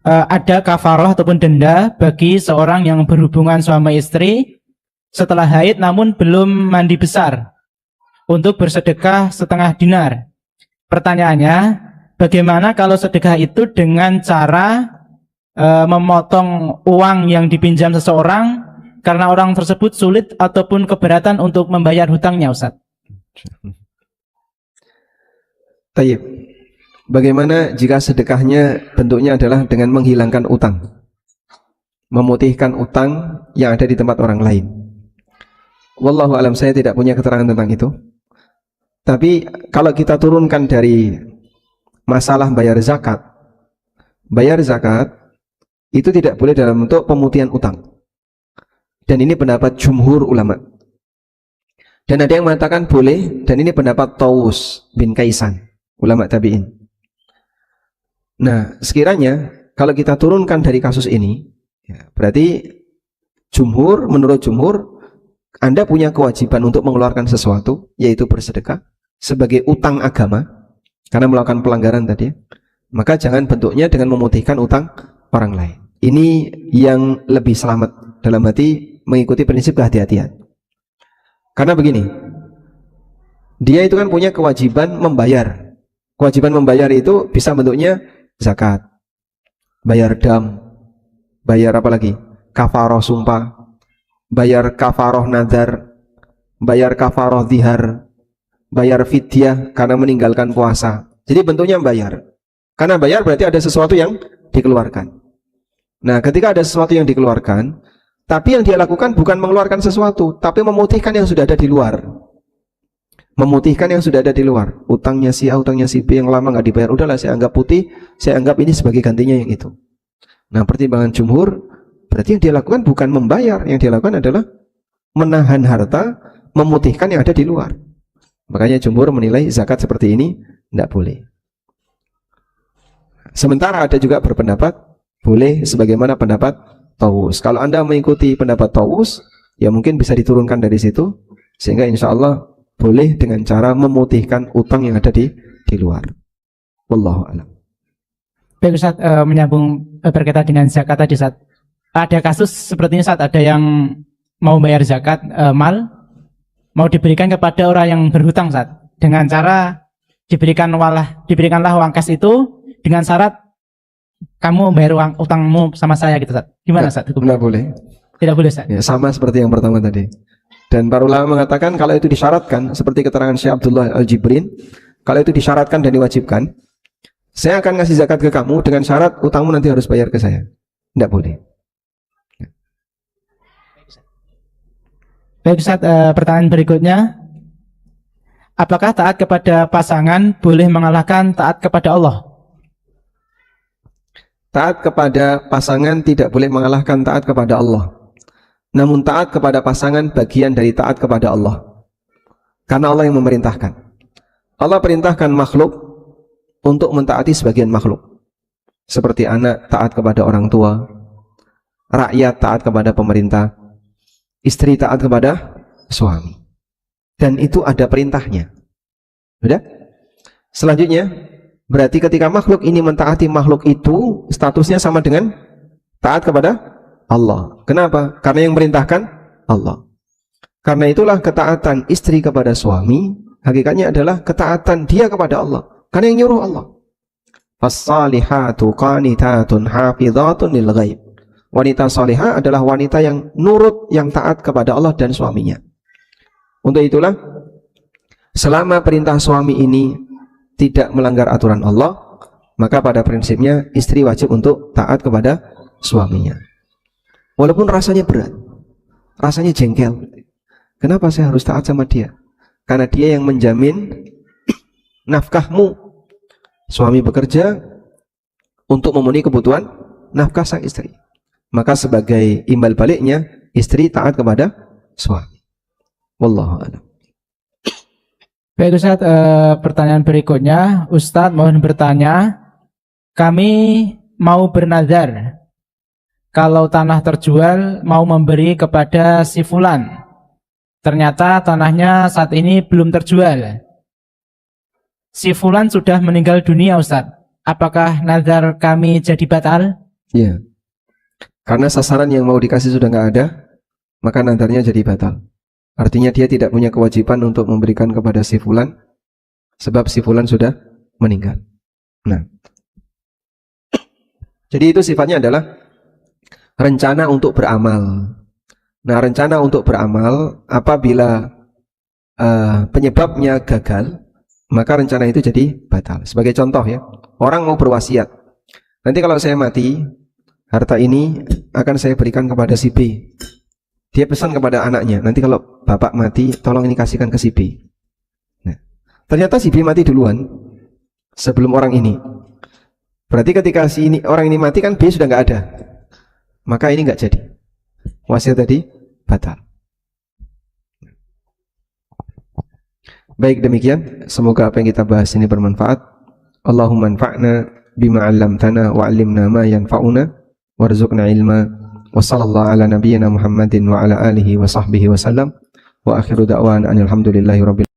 ada kafaroh ataupun denda bagi seorang yang berhubungan suami istri setelah haid namun belum mandi besar untuk bersedekah setengah dinar. Pertanyaannya, bagaimana kalau sedekah itu dengan cara memotong uang yang dipinjam seseorang karena orang tersebut sulit ataupun keberatan untuk membayar hutangnya, Ustaz? Tayyib. Bagaimana jika sedekahnya bentuknya adalah dengan menghilangkan utang, memutihkan utang yang ada di tempat orang lain? Wallahu alam, saya tidak punya keterangan tentang itu. Tapi kalau kita turunkan dari masalah bayar zakat itu tidak boleh dalam bentuk pemutihan utang. Dan ini pendapat jumhur ulama. Dan ada yang mengatakan boleh, dan ini pendapat Tawus bin Kaisan, ulama tabi'in. Nah, sekiranya kalau kita turunkan dari kasus ini, ya, berarti menurut jumhur, Anda punya kewajiban untuk mengeluarkan sesuatu, yaitu bersedekah, sebagai utang agama, karena melakukan pelanggaran tadi, maka jangan bentuknya dengan memutihkan utang orang lain. Ini yang lebih selamat, dalam arti mengikuti prinsip kehati-hatian. Karena begini, dia itu kan punya kewajiban membayar. Kewajiban membayar itu bisa bentuknya zakat, bayar dam, bayar apa lagi? Kafaroh sumpah, bayar kafaroh nadar, bayar kafaroh zihar, bayar fidyah karena meninggalkan puasa. Jadi bentuknya bayar. Karena bayar berarti ada sesuatu yang dikeluarkan. Nah, ketika ada sesuatu yang dikeluarkan, tapi yang dia lakukan bukan mengeluarkan sesuatu, tapi memutihkan yang sudah ada di luar. Memutihkan yang sudah ada di luar. Utangnya si A, utangnya si B yang lama nggak dibayar, udahlah saya anggap putih, saya anggap ini sebagai gantinya yang itu. Nah, pertimbangan jumhur, berarti yang dia lakukan bukan membayar, yang dia lakukan adalah menahan harta, memutihkan yang ada di luar. Makanya jumhur menilai zakat seperti ini Tidak boleh. Sementara ada juga berpendapat boleh sebagaimana pendapat Tawus. Kalau Anda mengikuti pendapat Tawus, ya mungkin bisa diturunkan dari situ, sehingga insya Allah boleh dengan cara memutihkan utang yang ada di luar. Wallahu a'lam. Baik Ustaz, menyambung berkaitan dengan zakat tadi Ustaz. Ada kasus seperti ini Ustaz, ada yang mau bayar zakat mal, mau diberikan kepada orang yang berhutang Ustaz, dengan cara diberikanlah uang kas itu dengan syarat kamu bayar uang utangmu sama saya gitu Ustaz. Gimana Ustaz? Tidak boleh. Tidak boleh Ustaz. Ya, sama seperti yang pertama tadi. Dan para ulama mengatakan kalau itu disyaratkan, seperti keterangan Syekh Abdullah Al-Jibrin, kalau itu disyaratkan dan diwajibkan, saya akan ngasih zakat ke kamu dengan syarat utangmu nanti harus bayar ke saya. Tidak boleh. Baik Ustaz, pertanyaan berikutnya, apakah taat kepada pasangan boleh mengalahkan taat kepada Allah? Taat kepada pasangan tidak boleh mengalahkan taat kepada Allah. Namun taat kepada pasangan bagian dari taat kepada Allah. Karena Allah yang memerintahkan. Allah perintahkan makhluk untuk mentaati sebagian makhluk. Seperti anak taat kepada orang tua, rakyat taat kepada pemerintah, istri taat kepada suami. Dan itu ada perintahnya. Sudah? Selanjutnya, berarti ketika makhluk ini mentaati makhluk itu, statusnya sama dengan taat kepada Allah. Kenapa? Karena yang merintahkan Allah. Karena itulah ketaatan istri kepada suami, hakikatnya adalah ketaatan dia kepada Allah. Karena yang nyuruh Allah. As-salihatu qanitatun hafizatun lil ghaib. Wanita salihah adalah wanita yang nurut, yang taat kepada Allah dan suaminya. Untuk itulah, selama perintah suami ini tidak melanggar aturan Allah, maka pada prinsipnya istri wajib untuk taat kepada suaminya. Walaupun rasanya berat, rasanya jengkel. Kenapa saya harus taat sama dia? Karena dia yang menjamin nafkahmu. Suami bekerja untuk memenuhi kebutuhan nafkah sang istri. Maka sebagai imbal baliknya, istri taat kepada suami. Wallahu a'lam. Baik Ustaz, pertanyaan berikutnya, Ustaz mohon bertanya, kami mau bernazar, kalau tanah terjual mau memberi kepada si fulan, ternyata tanahnya saat ini belum terjual. Si fulan sudah meninggal dunia Ustaz, apakah nazar kami jadi batal? Ya, karena sasaran yang mau dikasih sudah nggak ada, maka nazarnya jadi batal. Artinya dia tidak punya kewajiban untuk memberikan kepada si fulan, sebab si fulan sudah meninggal. Nah, jadi itu sifatnya adalah rencana untuk beramal. Nah, rencana untuk beramal apabila penyebabnya gagal, maka rencana itu jadi batal. Sebagai contoh ya, orang mau berwasiat, nanti kalau saya mati, harta ini akan saya berikan kepada si B. Dia pesan kepada anaknya, nanti kalau bapak mati, tolong ini kasihkan ke si B. Nah, ternyata si B mati duluan sebelum orang ini. Berarti ketika orang ini mati kan B sudah nggak ada, maka ini nggak jadi. Wasiat tadi batal. Baik, demikian. Semoga apa yang kita bahas ini bermanfaat. Allahumma anfa'na bima 'allamtana wa 'allimna ma yanfa'una warzuqna ilma. Wa sallallahu ala nabiyyina Muhammadin wa ala alihi wa sahbihi wa sallam. Wa akhiru da'wana alhamdulillahi rabbil